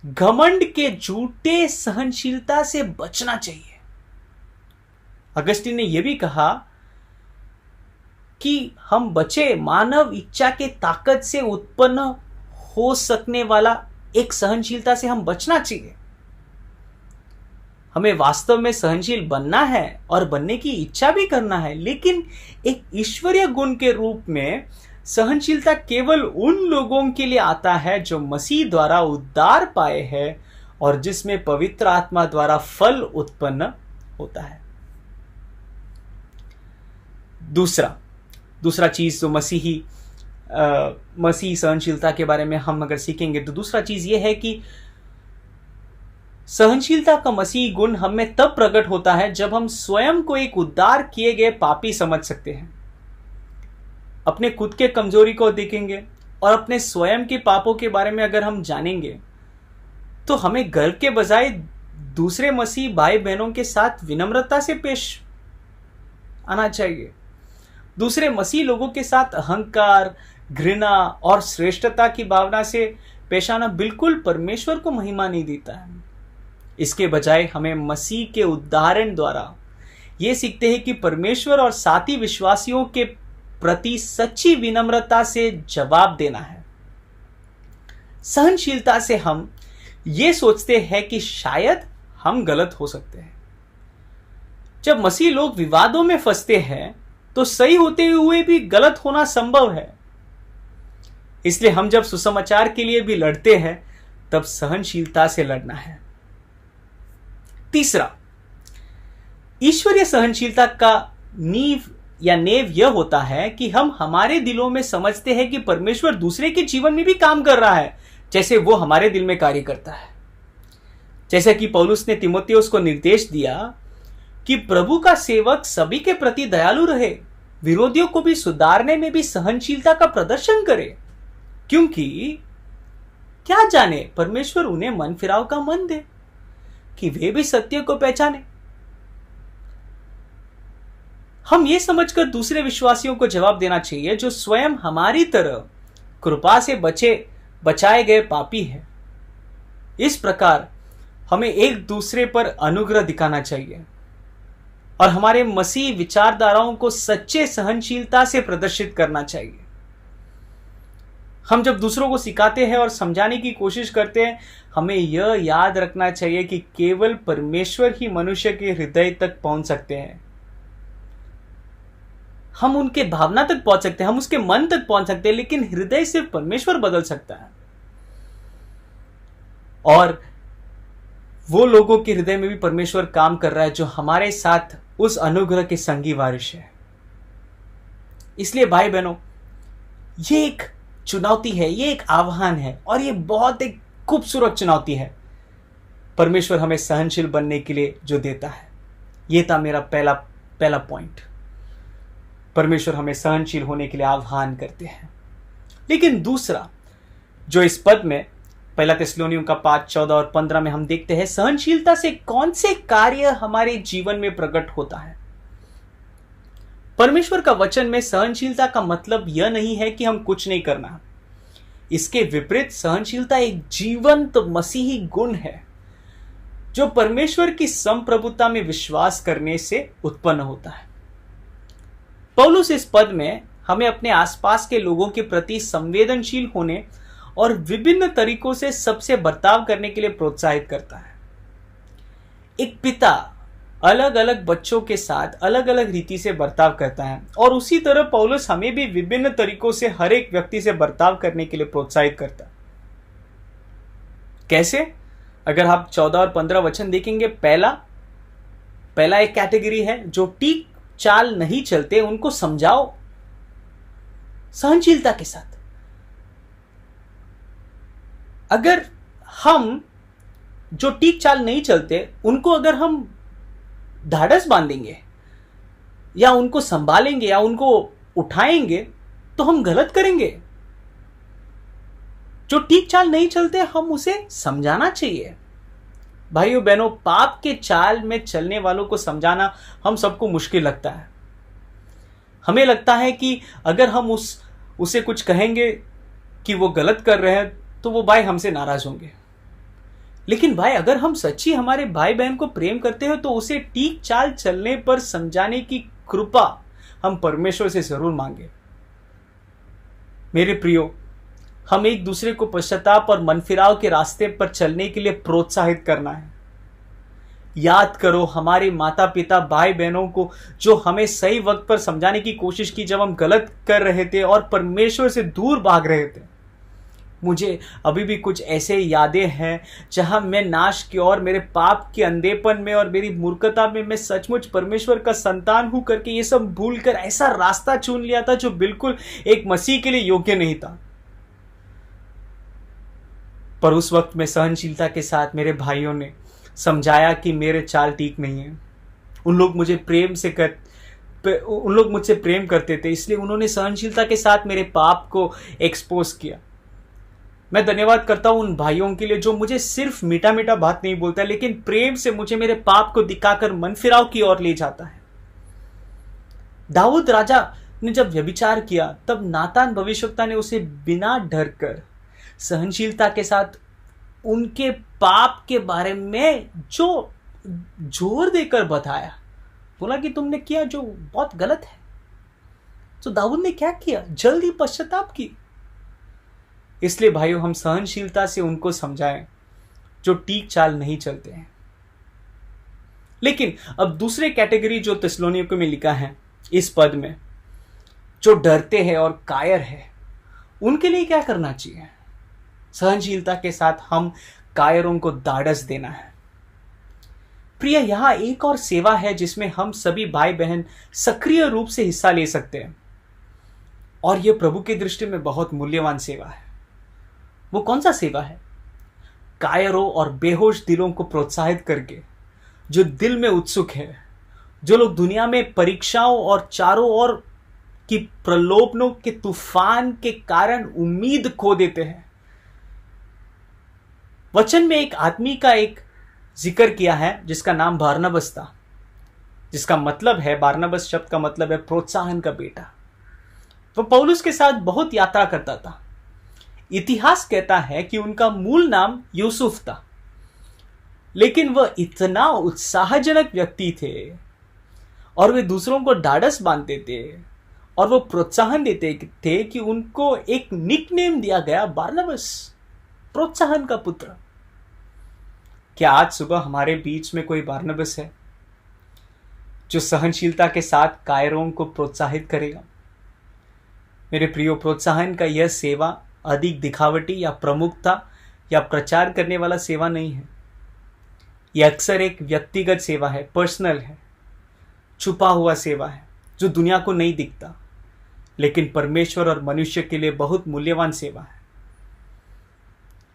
घमंड के झूठे सहनशीलता से बचना चाहिए। अगस्टिन ने यह भी कहा कि हम बचे मानव इच्छा के ताकत से उत्पन्न हो सकने वाला एक सहनशीलता से हम बचना चाहिए। हमें वास्तव में सहनशील बनना है और बनने की इच्छा भी करना है, लेकिन एक ईश्वरीय गुण के रूप में सहनशीलता केवल उन लोगों के लिए आता है जो मसीह द्वारा उद्धार पाए हैं और जिसमें पवित्र आत्मा द्वारा फल उत्पन्न होता है। दूसरा चीज जो मसीह सहनशीलता के बारे में हम अगर सीखेंगे तो दूसरा चीज यह है कि सहनशीलता का मसीही गुण हम में तब प्रकट होता है जब हम स्वयं को एक उद्धार किए गए पापी समझ सकते हैं। अपने खुद के कमजोरी को देखेंगे और अपने स्वयं के पापों के बारे में अगर हम जानेंगे तो हमें गर्व के बजाय दूसरे मसीह भाई बहनों के साथ विनम्रता से पेश आना चाहिए। दूसरे मसीह लोगों के साथ अहंकार, घृणा और श्रेष्ठता की भावना से पेश आना बिल्कुल परमेश्वर को महिमा नहीं देता है। इसके बजाय हमें मसीह के उदाहरण द्वारा यह सीखते हैं कि परमेश्वर और साथी विश्वासियों के प्रति सच्ची विनम्रता से जवाब देना है। सहनशीलता से हम ये सोचते हैं कि शायद हम गलत हो सकते हैं। जब मसीह लोग विवादों में फंसते हैं तो सही होते हुए भी गलत होना संभव है। इसलिए हम जब सुसमाचार के लिए भी लड़ते हैं तब सहनशीलता से लड़ना है। तीसरा, ईश्वरीय सहनशीलता का नींव या नेव यह होता है कि हम हमारे दिलों में समझते हैं कि परमेश्वर दूसरे के जीवन में भी काम कर रहा है जैसे वो हमारे दिल में कार्य करता है। जैसा कि पौलुस ने तीमुथियुस को निर्देश दिया कि प्रभु का सेवक सभी के प्रति दयालु रहे, विरोधियों को भी सुधारने में भी सहनशीलता का प्रदर्शन करे, क्योंकि क्या जाने परमेश्वर उन्हें मन फिराव का मन दे कि वे भी सत्य को पहचाने। हम ये समझकर दूसरे विश्वासियों को जवाब देना चाहिए जो स्वयं हमारी तरह कृपा से बचाए गए पापी हैं। इस प्रकार हमें एक दूसरे पर अनुग्रह दिखाना चाहिए और हमारे मसीह विचारधाराओं को सच्चे सहनशीलता से प्रदर्शित करना चाहिए। हम जब दूसरों को सिखाते हैं और समझाने की कोशिश करते हैं, हमें यह याद रखना चाहिए कि केवल परमेश्वर ही मनुष्य के हृदय तक पहुंच सकते हैं। हम उनके भावना तक पहुंच सकते हैं, हम उसके मन तक पहुंच सकते हैं, लेकिन हृदय सिर्फ परमेश्वर बदल सकता है। और वो लोगों के हृदय में भी परमेश्वर काम कर रहा है जो हमारे साथ उस अनुग्रह के संगी वारिश है। इसलिए भाई बहनों, ये एक चुनौती है, ये एक आह्वान है और ये बहुत एक खूबसूरत चुनौती है परमेश्वर हमें सहनशील बनने के लिए जो देता है। ये था मेरा पहला पॉइंट। परमेश्वर हमें सहनशील होने के लिए आह्वान करते हैं। लेकिन दूसरा जो इस पद में 1 थिस्सलुनीयों का 5, 14 और 15 में हम देखते हैं, सहनशीलता से कौन से कार्य हमारे जीवन में प्रकट होता है। परमेश्वर का वचन में सहनशीलता का मतलब यह नहीं है कि हम कुछ नहीं करना। इसके विपरीत सहनशीलता एक जीवंत मसीही गुण है जो परमेश्वर की संप्रभुता में विश्वास करने से उत्पन्न होता है। पौलुस इस पद में हमें अपने आसपास के लोगों के प्रति संवेदनशील होने और विभिन्न तरीकों से सबसे बर्ताव करने के लिए प्रोत्साहित करता है। एक पिता अलग अलग बच्चों के साथ अलग अलग रीति से बर्ताव करता है और उसी तरह पौलुस हमें भी विभिन्न तरीकों से हर एक व्यक्ति से बर्ताव करने के लिए प्रोत्साहित करता है। कैसे? अगर आप 14 और 15 वचन देखेंगे, पहला एक कैटेगरी है जो ठीक चाल नहीं चलते उनको समझाओ। सहनशीलता के साथ। अगर हम जो ठीक चाल नहीं चलते उनको अगर हम ढाढ़स बांधेंगे या उनको संभालेंगे या उनको उठाएंगे तो हम गलत करेंगे। जो ठीक चाल नहीं चलते हम उसे समझाना चाहिए। भाइयों बहनों, पाप के चाल में चलने वालों को समझाना हम सबको मुश्किल लगता है। हमें लगता है कि अगर हम उसे कुछ कहेंगे कि वो गलत कर रहे हैं तो वो भाई हमसे नाराज होंगे। लेकिन भाई, अगर हम सच्ची हमारे भाई बहन को प्रेम करते हैं तो उसे ठीक चाल चलने पर समझाने की कृपा हम परमेश्वर से जरूर मांगे। मेरे प्रियो, हम एक दूसरे को पश्चाताप और मनफिराव के रास्ते पर चलने के लिए प्रोत्साहित करना है। याद करो हमारे माता पिता भाई बहनों को जो हमें सही वक्त पर समझाने की कोशिश की जब हम गलत कर रहे थे और परमेश्वर से दूर भाग रहे थे। मुझे अभी भी कुछ ऐसे यादें हैं जहां मैं नाश की और मेरे पाप के अंधेपन में और मेरी मूर्खता में मैं सचमुच परमेश्वर का संतान हूं करके ये सब भूलकर ऐसा रास्ता चुन लिया था जो बिल्कुल एक मसीह के लिए योग्य नहीं था। पर उस वक्त में सहनशीलता के साथ मेरे भाइयों ने समझाया कि मेरे चाल ठीक नहीं है। उन लोग मुझसे प्रेम करते थे, इसलिए उन्होंने सहनशीलता के साथ मेरे पाप को एक्सपोज किया। मैं धन्यवाद करता हूं उन भाइयों के लिए जो मुझे सिर्फ मीठा मीठा बात नहीं बोलता, लेकिन प्रेम से मुझे मेरे पाप को दिखाकर मनफिराव की ओर ले जाता है। दाऊद राजा ने जब व्यभिचार किया तब नातान भविष्यवक्ता ने उसे बिना डर कर सहनशीलता के साथ उनके पाप के बारे में जो जोर देकर बताया, बोला कि तुमने किया जो बहुत गलत है। तो दाऊद ने क्या किया? जल्दी पश्चाताप की। इसलिए भाइयों, हम सहनशीलता से उनको समझाएं जो ठीक चाल नहीं चलते हैं। लेकिन अब दूसरे कैटेगरी जो थिस्सलुनीकियों में लिखा है इस पद में, जो डरते हैं और कायर है, उनके लिए क्या करना चाहिए? सहनशीलता के साथ हम कायरों को ढाढ़स देना है। प्रिय, यहां एक और सेवा है जिसमें हम सभी भाई बहन सक्रिय रूप से हिस्सा ले सकते हैं और यह प्रभु की दृष्टि में बहुत मूल्यवान सेवा है। वो कौन सा सेवा है? कायरों और बेहोश दिलों को प्रोत्साहित करके, जो दिल में उत्सुक है, जो लोग दुनिया में परीक्षाओं और चारों ओर की प्रलोभनों के तूफान के कारण उम्मीद खो देते हैं। वचन में एक आदमी का एक जिक्र किया है जिसका नाम बारनबास था, जिसका मतलब है, बारनबास शब्द का मतलब है प्रोत्साहन का बेटा। वह पौलुस के साथ बहुत यात्रा करता था। इतिहास कहता है कि उनका मूल नाम यूसुफ था, लेकिन वह इतना उत्साहजनक व्यक्ति थे और वे दूसरों को ढाढ़स बांधते थे और वो प्रोत्साहन देते थे कि उनको एक निकनेम दिया गया, बारनबास, प्रोत्साहन का पुत्र। क्या आज सुबह हमारे बीच में कोई बारनबास है जो सहनशीलता के साथ कायरों को प्रोत्साहित करेगा? मेरे प्रियो, प्रोत्साहन का यह सेवा अधिक दिखावटी या प्रमुखता या प्रचार करने वाला सेवा नहीं है। यह अक्सर एक व्यक्तिगत सेवा है, पर्सनल है, छुपा हुआ सेवा है जो दुनिया को नहीं दिखता, लेकिन परमेश्वर और मनुष्य के लिए बहुत मूल्यवान सेवा है।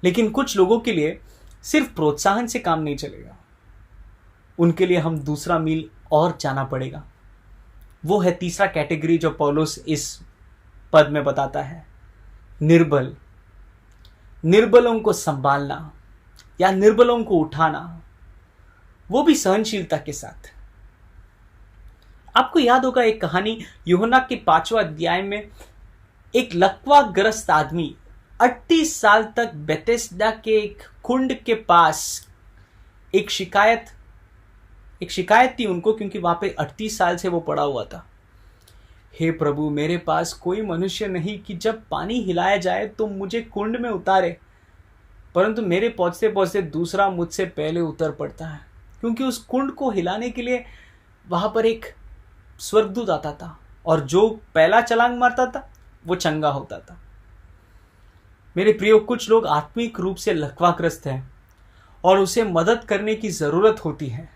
लेकिन कुछ लोगों के लिए सिर्फ प्रोत्साहन से काम नहीं चलेगा, उनके लिए हम दूसरा मील और जाना पड़ेगा। वो है तीसरा कैटेगरी जो पौलुस इस पद में बताता है, निर्बलों को संभालना या निर्बलों को उठाना, वो भी सहनशीलता के साथ। आपको याद होगा एक कहानी, यूहन्ना के 5वां अध्याय में एक लकवाग्रस्त आदमी 38 साल तक बेथेस्दा के एक कुंड के पास एक शिकायत थी उनको, क्योंकि वहां पे 38 साल से वो पड़ा हुआ था। हे प्रभु, मेरे पास कोई मनुष्य नहीं कि जब पानी हिलाया जाए तो मुझे कुंड में उतारे, परंतु मेरे पहुंचते पहुंचते दूसरा मुझसे पहले उतर पड़ता है। क्योंकि उस कुंड को हिलाने के लिए वहां पर एक स्वर्गदूत आता था और जो पहला छलांग मारता था वो चंगा होता था। मेरे प्रियो, कुछ लोग आत्मिक रूप से लकवाग्रस्त हैं और उसे मदद करने की जरूरत होती है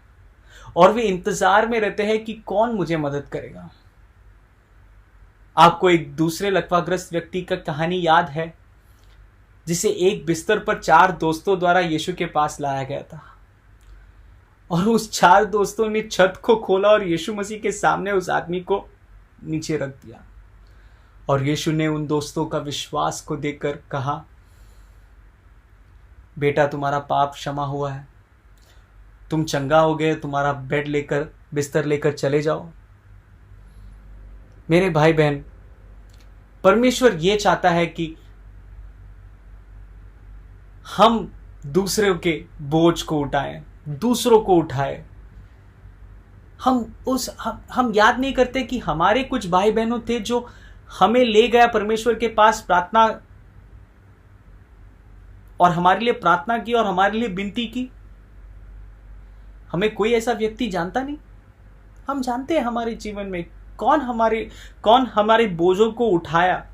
और वे इंतजार में रहते हैं कि कौन मुझे मदद करेगा। आपको एक दूसरे लकवाग्रस्त व्यक्ति का कहानी याद है, जिसे एक बिस्तर पर 4 दोस्तों द्वारा यीशु के पास लाया गया था, और उस 4 दोस्तों ने छत को खोला और यीशु मसीह के सामने उस आदमी को नीचे रख दिया। और यीशु ने उन दोस्तों का विश्वास को देखकर कहा, बेटा तुम्हारा पाप क्षमा हुआ है, तुम चंगा हो गए, तुम्हारा बिस्तर लेकर चले जाओ। मेरे भाई बहन, परमेश्वर ये चाहता है कि हम दूसरों के बोझ को उठाएं, दूसरों को उठाएं। हम याद नहीं करते कि हमारे कुछ भाई बहनों थे जो हमें ले गया परमेश्वर के पास प्रार्थना, और हमारे लिए प्रार्थना की और हमारे लिए विनती की। हमें कोई ऐसा व्यक्ति जानता नहीं। हम जानते हैं हमारे जीवन में कौन हमारे बोझों को उठाया।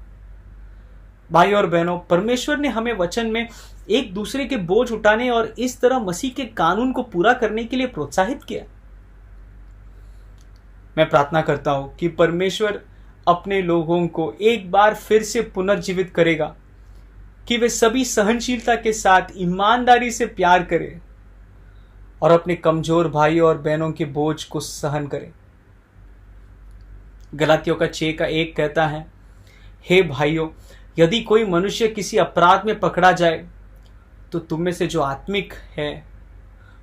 भाई और बहनों, परमेश्वर ने हमें वचन में एक दूसरे के बोझ उठाने और इस तरह मसीह के कानून को पूरा करने के लिए प्रोत्साहित किया। मैं प्रार्थना करता हूं कि परमेश्वर अपने लोगों को एक बार फिर से पुनर्जीवित करेगा, कि वे सभी सहनशीलता के साथ ईमानदारी से प्यार करें और अपने कमजोर भाई और बहनों के बोझ को सहन करें। गलातियों का 6:1 कहता है, हे भाइयों, यदि कोई मनुष्य किसी अपराध में पकड़ा जाए तो तुम में से जो आत्मिक है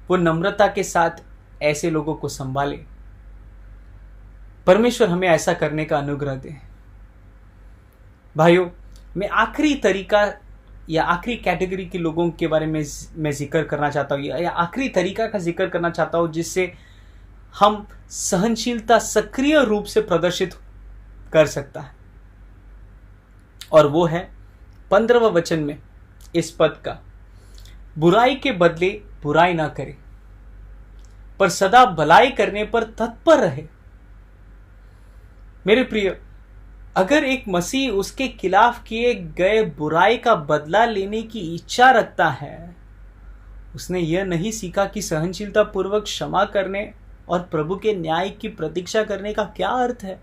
वो नम्रता के साथ ऐसे लोगों को संभाले। परमेश्वर हमें ऐसा करने का अनुग्रह दे। भाइयों, मैं आखिरी तरीका या आखिरी कैटेगरी के लोगों के बारे में मैं जिक्र करना चाहता हूँ, या आखिरी तरीका का जिक्र करना चाहता हूँ जिससे हम सहनशीलता सक्रिय रूप से प्रदर्शित कर सकता है, और वो है 15वें वचन में इस पद का, बुराई के बदले बुराई ना करे पर सदा भलाई करने पर तत्पर रहे। मेरे प्रिय, अगर एक मसीह उसके खिलाफ किए गए बुराई का बदला लेने की इच्छा रखता है, उसने यह नहीं सीखा कि सहनशीलता पूर्वक क्षमा करने और प्रभु के न्याय की प्रतीक्षा करने का क्या अर्थ है।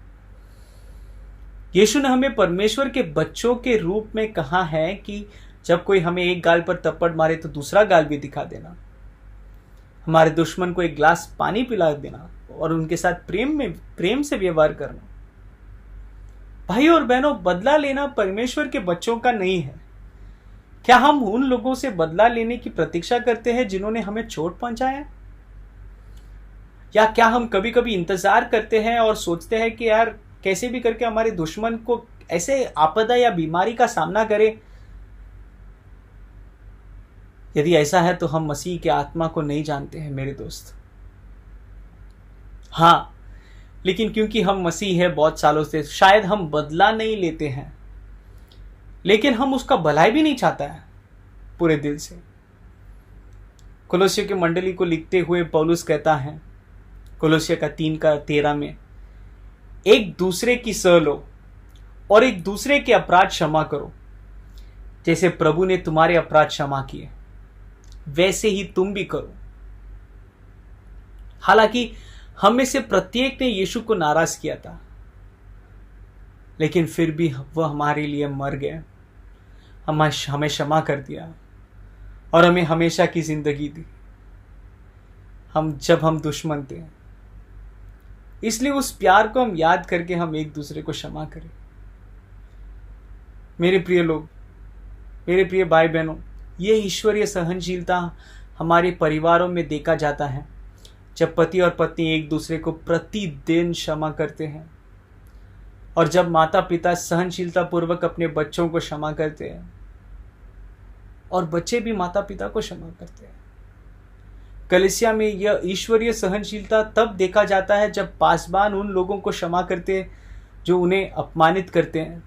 यीशु ने हमें परमेश्वर के बच्चों के रूप में कहा है कि जब कोई हमें एक गाल पर थप्पड़ मारे तो दूसरा गाल भी दिखा देना, हमारे दुश्मन को एक गिलास पानी पिला देना और उनके साथ प्रेम से व्यवहार करना। भाई और बहनों, बदला लेना परमेश्वर के बच्चों का नहीं है। क्या हम उन लोगों से बदला लेने की प्रतीक्षा करते हैं जिन्होंने हमें चोट पहुंचाया? या क्या हम कभी कभी इंतजार करते हैं और सोचते हैं कि यार कैसे भी करके हमारे दुश्मन को ऐसे आपदा या बीमारी का सामना करें? यदि ऐसा है तो हम मसीह के आत्मा को नहीं जानते हैं मेरे दोस्त। हाँ, लेकिन क्योंकि हम मसीह है बहुत सालों से, शायद हम बदला नहीं लेते हैं, लेकिन हम उसका भलाई भी नहीं चाहता है पूरे दिल से। कोलोसियों की मंडली को लिखते हुए पौलुस कहता है, कोलोसियों का 3:13 में, एक दूसरे की सह लो और एक दूसरे के अपराध क्षमा करो, जैसे प्रभु ने तुम्हारे अपराध क्षमा किए वैसे ही तुम भी करो। हालांकि हम में से प्रत्येक ने यीशु को नाराज किया था, लेकिन फिर भी वह हमारे लिए मर गए, हमें क्षमा कर दिया और हमें हमेशा की जिंदगी दी, जब हम दुश्मन थे। इसलिए उस प्यार को हम याद करके हम एक दूसरे को क्षमा करें। मेरे प्रिय लोग, मेरे प्रिय भाई बहनों, ये ईश्वरीय सहनशीलता हमारे परिवारों में देखा जाता है जब पति और पत्नी एक दूसरे को प्रतिदिन क्षमा करते हैं, और जब माता पिता सहनशीलता पूर्वक अपने बच्चों को क्षमा करते हैं और बच्चे भी माता पिता को क्षमा करते हैं। कलीसिया में यह ईश्वरीय सहनशीलता तब देखा जाता है जब पासबान उन लोगों को क्षमा करते हैं जो उन्हें अपमानित करते हैं,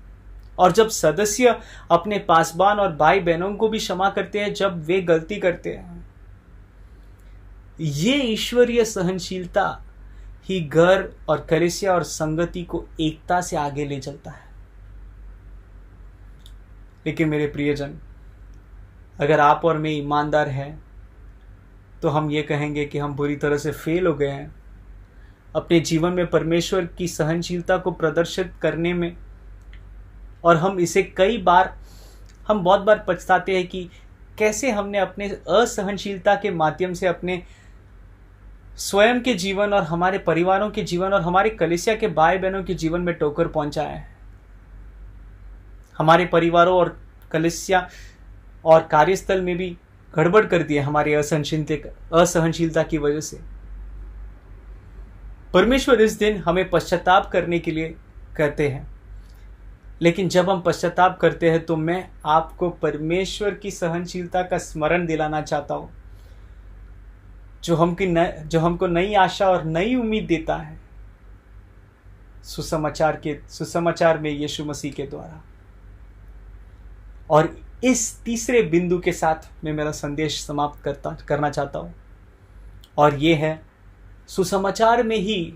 और जब सदस्य अपने पासबान और भाई बहनों को भी क्षमा करते हैं जब वे गलती करते हैं। ये ईश्वरीय सहनशीलता ही घर और कलीसिया और संगति को एकता से आगे ले चलता है। लेकिन मेरे प्रियजन, अगर आप और मैं ईमानदार हैं तो हम ये कहेंगे कि हम बुरी तरह से फेल हो गए हैं। अपने जीवन में परमेश्वर की सहनशीलता को प्रदर्शित करने में और हम इसे हम बहुत बार पछताते हैं कि कैसे हमने अपने असहनशीलता के माध्यम से अपने स्वयं के जीवन और हमारे परिवारों के जीवन और हमारे कलीसिया के भाई बहनों के जीवन में टोकर पहुंचाया है। हमारे परिवारों और कलीसिया और कार्यस्थल में भी गड़बड़ कर दी है हमारी असहनशीलता की वजह से। परमेश्वर इस दिन हमें पश्चाताप करने के लिए कहते हैं, लेकिन जब हम पश्चाताप करते हैं तो मैं आपको परमेश्वर की सहनशीलता का स्मरण दिलाना चाहता हूं, जो हमको नई आशा और नई उम्मीद देता है सुसमाचार में यीशु मसीह के द्वारा। और इस तीसरे बिंदु के साथ मैं मेरा संदेश समाप्त करना चाहता हूं, और ये है सुसमाचार में ही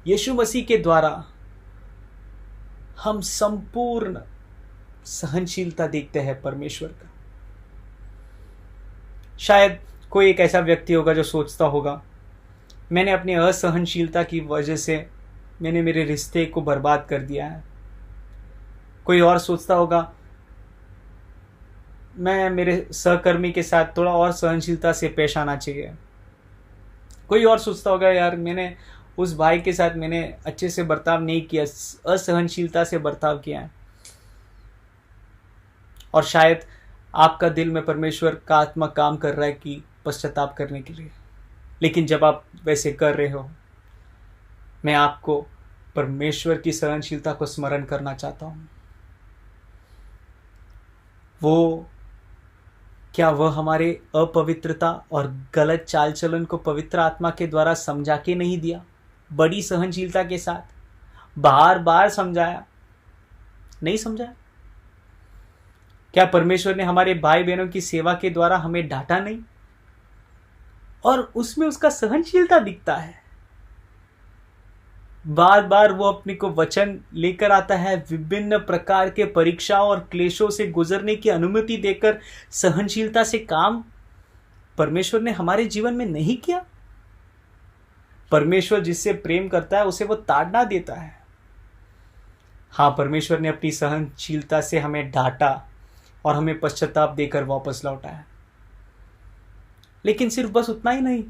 यीशु मसीह के द्वारा हम संपूर्ण सहनशीलता देखते हैं परमेश्वर का। शायद कोई एक ऐसा व्यक्ति होगा जो सोचता होगा, मैंने अपनी असहनशीलता की वजह से मैंने मेरे रिश्ते को बर्बाद कर दिया है। कोई और सोचता होगा, मैं मेरे सहकर्मी के साथ थोड़ा और सहनशीलता से पेश आना चाहिए। कोई और सोचता होगा, यार मैंने उस भाई के साथ मैंने अच्छे से बर्ताव नहीं किया, असहनशीलता से बर्ताव किया है। और शायद आपका दिल में परमेश्वर का आत्मा काम कर रहा है कि पश्चाताप करने के लिए, लेकिन जब आप वैसे कर रहे हो, मैं आपको परमेश्वर की सहनशीलता को स्मरण करना चाहता हूं। क्या वह हमारे अपवित्रता और गलत चाल चलन को पवित्र आत्मा के द्वारा समझा के नहीं दिया? बड़ी सहनशीलता के साथ बार बार समझाया, नहीं समझाया? क्या परमेश्वर ने हमारे भाई बहनों की सेवा के द्वारा हमें डांटा नहीं? और उसमें उसका सहनशीलता दिखता है। बार बार वो अपने को वचन लेकर आता है, विभिन्न प्रकार के परीक्षाओं और क्लेशों से गुजरने की अनुमति देकर सहनशीलता से काम परमेश्वर ने हमारे जीवन में नहीं किया। परमेश्वर जिससे प्रेम करता है उसे वो ताड़ना देता है। हाँ, परमेश्वर ने अपनी सहनशीलता से हमें डांटा और हमें पश्चाताप देकर वापस लौटाया, लेकिन सिर्फ बस उतना ही नहीं।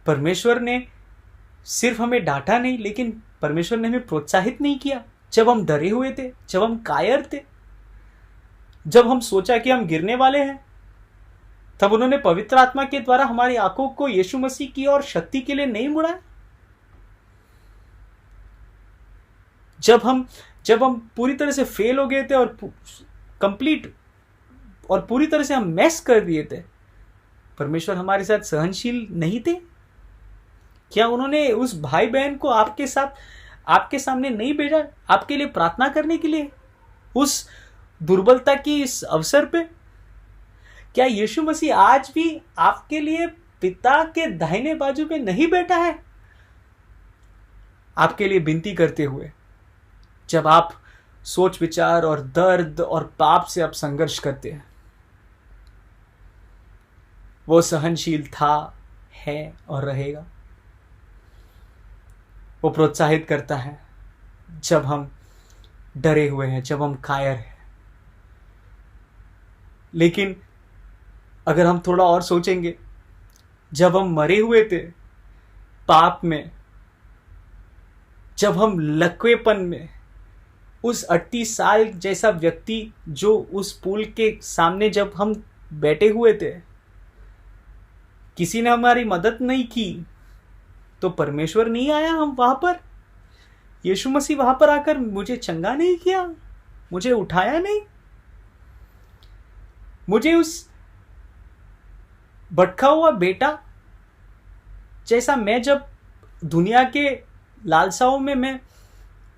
परमेश्वर ने सिर्फ हमें डांटा नहीं, लेकिन परमेश्वर ने हमें प्रोत्साहित नहीं किया। जब हम डरे हुए थे, जब हम कायर थे, जब हम सोचा कि हम गिरने वाले हैं, तब उन्होंने पवित्र आत्मा के द्वारा हमारी आंखों को यीशु मसीह की और शक्ति के लिए नहीं मुड़ाया। जब हम पूरी तरह से फेल हो गए थे और कंप्लीट और पूरी तरह से हम मैस कर दिए थे, परमेश्वर हमारे साथ सहनशील नहीं थे? क्या उन्होंने उस भाई बहन को आपके सामने नहीं भेजा आपके लिए प्रार्थना करने के लिए, उस दुर्बलता की इस अवसर पे? क्या यीशु मसीह आज भी आपके लिए पिता के दाहिने बाजू पे नहीं बैठा है, आपके लिए विनती करते हुए, जब आप सोच विचार और दर्द और पाप से आप संघर्ष करते हैं? वो सहनशील था, है और रहेगा। वो प्रोत्साहित करता है जब हम डरे हुए हैं, जब हम कायर हैं। लेकिन अगर हम थोड़ा और सोचेंगे, जब हम मरे हुए थे पाप में, जब हम लकवेपन में, उस 38 साल जैसा व्यक्ति जो उस पुल के सामने जब हम बैठे हुए थे, किसी ने हमारी मदद नहीं की, तो परमेश्वर नहीं आया हम वहां पर? यीशु मसीह वहां पर आकर मुझे चंगा नहीं किया, मुझे उठाया नहीं? मुझे उस भटका हुआ बेटा जैसा, मैं जब दुनिया के लालसाओं में मैं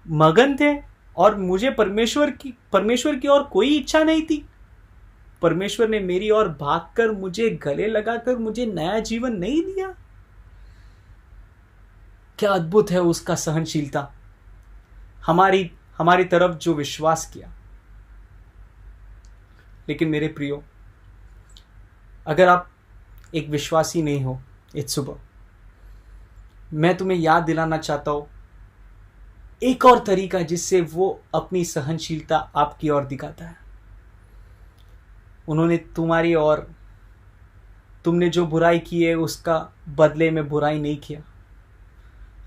मगन थे और मुझे परमेश्वर की और कोई इच्छा नहीं थी, परमेश्वर ने मेरी ओर भागकर मुझे गले लगाकर मुझे नया जीवन नहीं दिया? क्या अद्भुत है उसका सहनशीलता, हमारी तरफ जो विश्वास किया। लेकिन मेरे प्रियो, अगर आप एक विश्वासी नहीं हो, इस सुबह मैं तुम्हें याद दिलाना चाहता हूं एक और तरीका जिससे वो अपनी सहनशीलता आपकी ओर दिखाता है। उन्होंने तुम्हारी और तुमने जो बुराई की है उसका बदले में बुराई नहीं किया,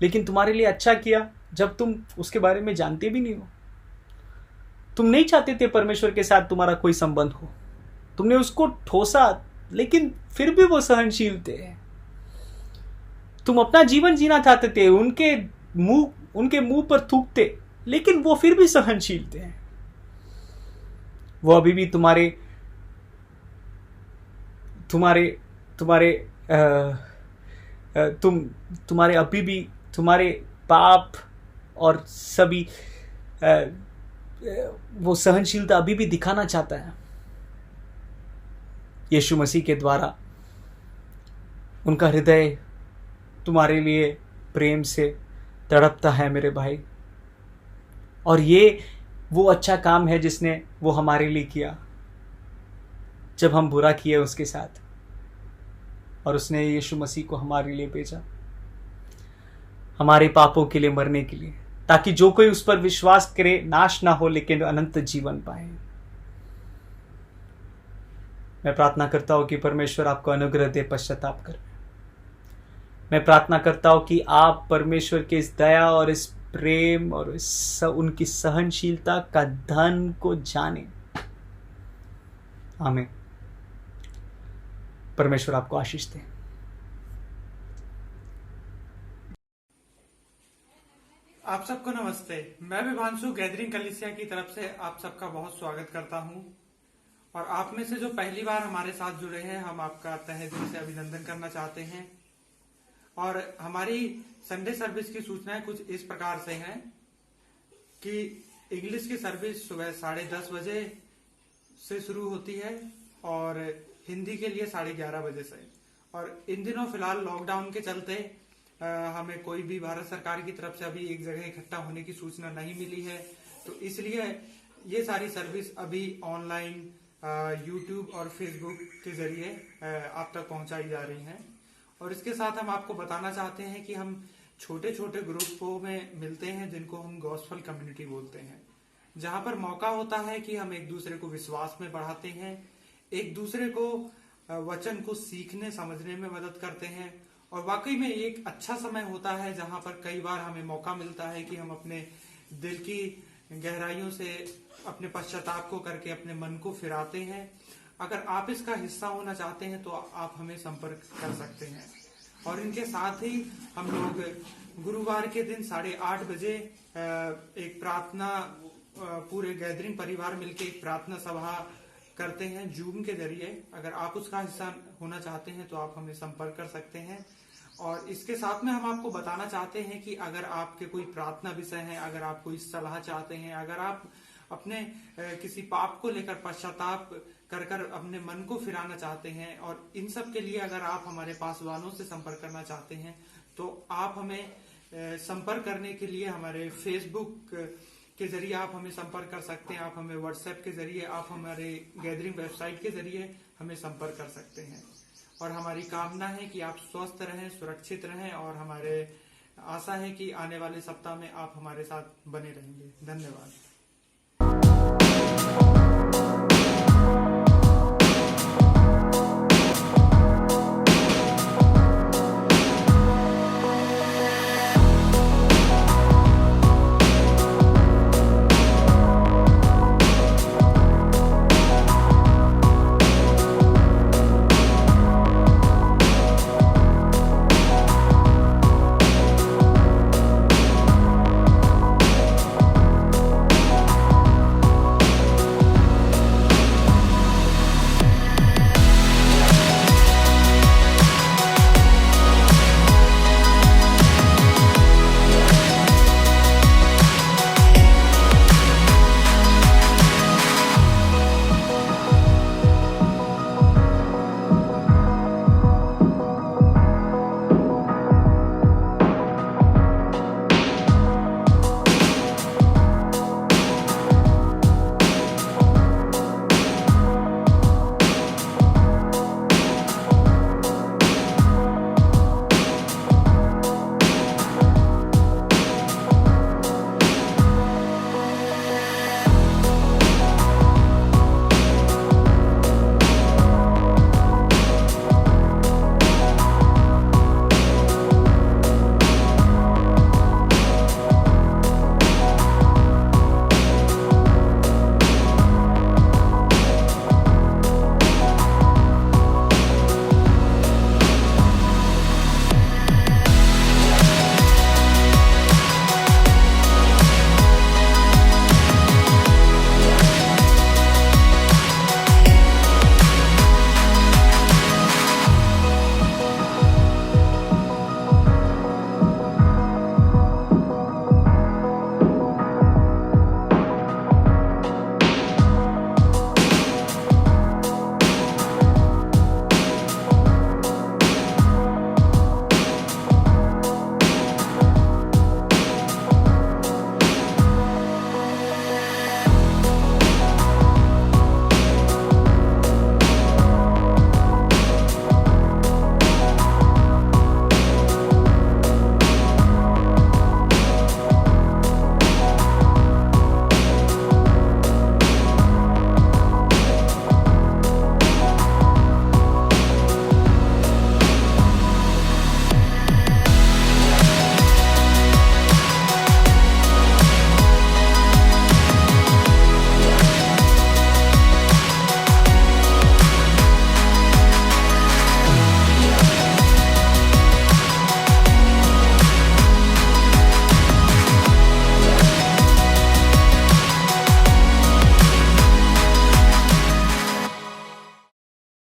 लेकिन तुम्हारे लिए अच्छा किया जब तुम उसके बारे में जानते भी नहीं हो। तुम नहीं चाहते थे परमेश्वर के साथ तुम्हारा कोई संबंध हो, तुमने उसको ठोसा, लेकिन फिर भी वो सहनशील थे। तुम अपना जीवन जीना चाहते थे, उनके मुंह पर थूकते, लेकिन वो फिर भी सहनशील थे। वो अभी भी तुम्हारे तुम्हारे तुम्हारे तुम्हारे अभी भी तुम्हारे पाप और सभी वो सहनशीलता अभी भी दिखाना चाहता है। यीशु मसीह के द्वारा उनका हृदय तुम्हारे लिए प्रेम से तड़पता है मेरे भाई। और ये वो अच्छा काम है जिसने वो हमारे लिए किया जब हम बुरा किए उसके साथ, और उसने यीशु मसीह को हमारे लिए भेजा, हमारे पापों के लिए मरने के लिए, ताकि जो कोई उस पर विश्वास करे नाश ना हो लेकिन अनंत जीवन पाए। मैं प्रार्थना करता हूं कि परमेश्वर आपको अनुग्रह दे पश्चाताप कर। मैं प्रार्थना करता हूं कि आप परमेश्वर के इस दया और इस प्रेम और उनकी सहनशीलता का धन को जाने। आमीन। परमेश्वर आपको आशीष दे। आप सबको नमस्ते। मैं विभांशु गैदरिंग कलीसिया की तरफ से आप सबका बहुत स्वागत करता हूं। और आप में से जो पहली बार हमारे साथ जुड़े हैं, हम आपका तहे दिल से अभिनंदन करना चाहते हैं। और हमारी संडे सर्विस की सूचनाएं कुछ इस प्रकार से हैं कि इंग्लिश की सर्विस सुबह 10:30 बजे से शुरू होती है और हिंदी के लिए 11:30 बजे से। और इन दिनों फिलहाल लॉकडाउन के चलते हमें कोई भी भारत सरकार की तरफ से अभी एक जगह इकट्ठा होने की सूचना नहीं मिली है, तो इसलिए ये सारी सर्विस अभी ऑनलाइन यूट्यूब और फेसबुक के जरिए आप तक पहुंचाई जा रही हैं। और इसके साथ हम आपको बताना चाहते हैं कि हम छोटे छोटे ग्रुपों में मिलते हैं जिनको हम गॉस्पेल कम्युनिटी बोलते हैं, जहां पर मौका होता है कि हम एक दूसरे को विश्वास में बढ़ाते हैं, एक दूसरे को वचन को सीखने समझने में मदद करते हैं। और वाकई में एक अच्छा समय होता है जहां पर कई बार हमें मौका मिलता है कि हम अपने दिल की गहराइयों से अपने पश्चाताप को करके अपने मन को फिराते हैं। अगर आप इसका हिस्सा होना चाहते हैं तो आप हमें संपर्क कर सकते हैं। और इनके साथ ही हम लोग गुरुवार के दिन 8:30 बजे एक प्रार्थना, पूरे गैदरिंग परिवार मिलकर एक प्रार्थना सभा करते हैं जूम के जरिए। अगर आप उसका हिस्सा होना चाहते हैं तो आप हमें संपर्क कर सकते हैं। और इसके साथ में हम आपको बताना चाहते हैं कि अगर आपके कोई प्रार्थना विषय है, अगर आप कोई सलाह चाहते हैं, अगर आप अपने किसी पाप को लेकर पश्चाताप कर कर अपने मन को फिराना चाहते हैं, और इन सब के लिए अगर आप हमारे पासवानों से संपर्क करना चाहते हैं तो आप हमें संपर्क करने के लिए हमारे फेसबुक के जरिए आप हमें संपर्क कर सकते हैं। आप हमें व्हाट्सएप के जरिए, आप हमारे गैदरिंग वेबसाइट के जरिए हमें संपर्क कर सकते हैं। और हमारी कामना है कि आप स्वस्थ रहें, सुरक्षित रहें, और हमारे आशा है कि आने वाले सप्ताह में आप हमारे साथ बने रहेंगे। धन्यवाद।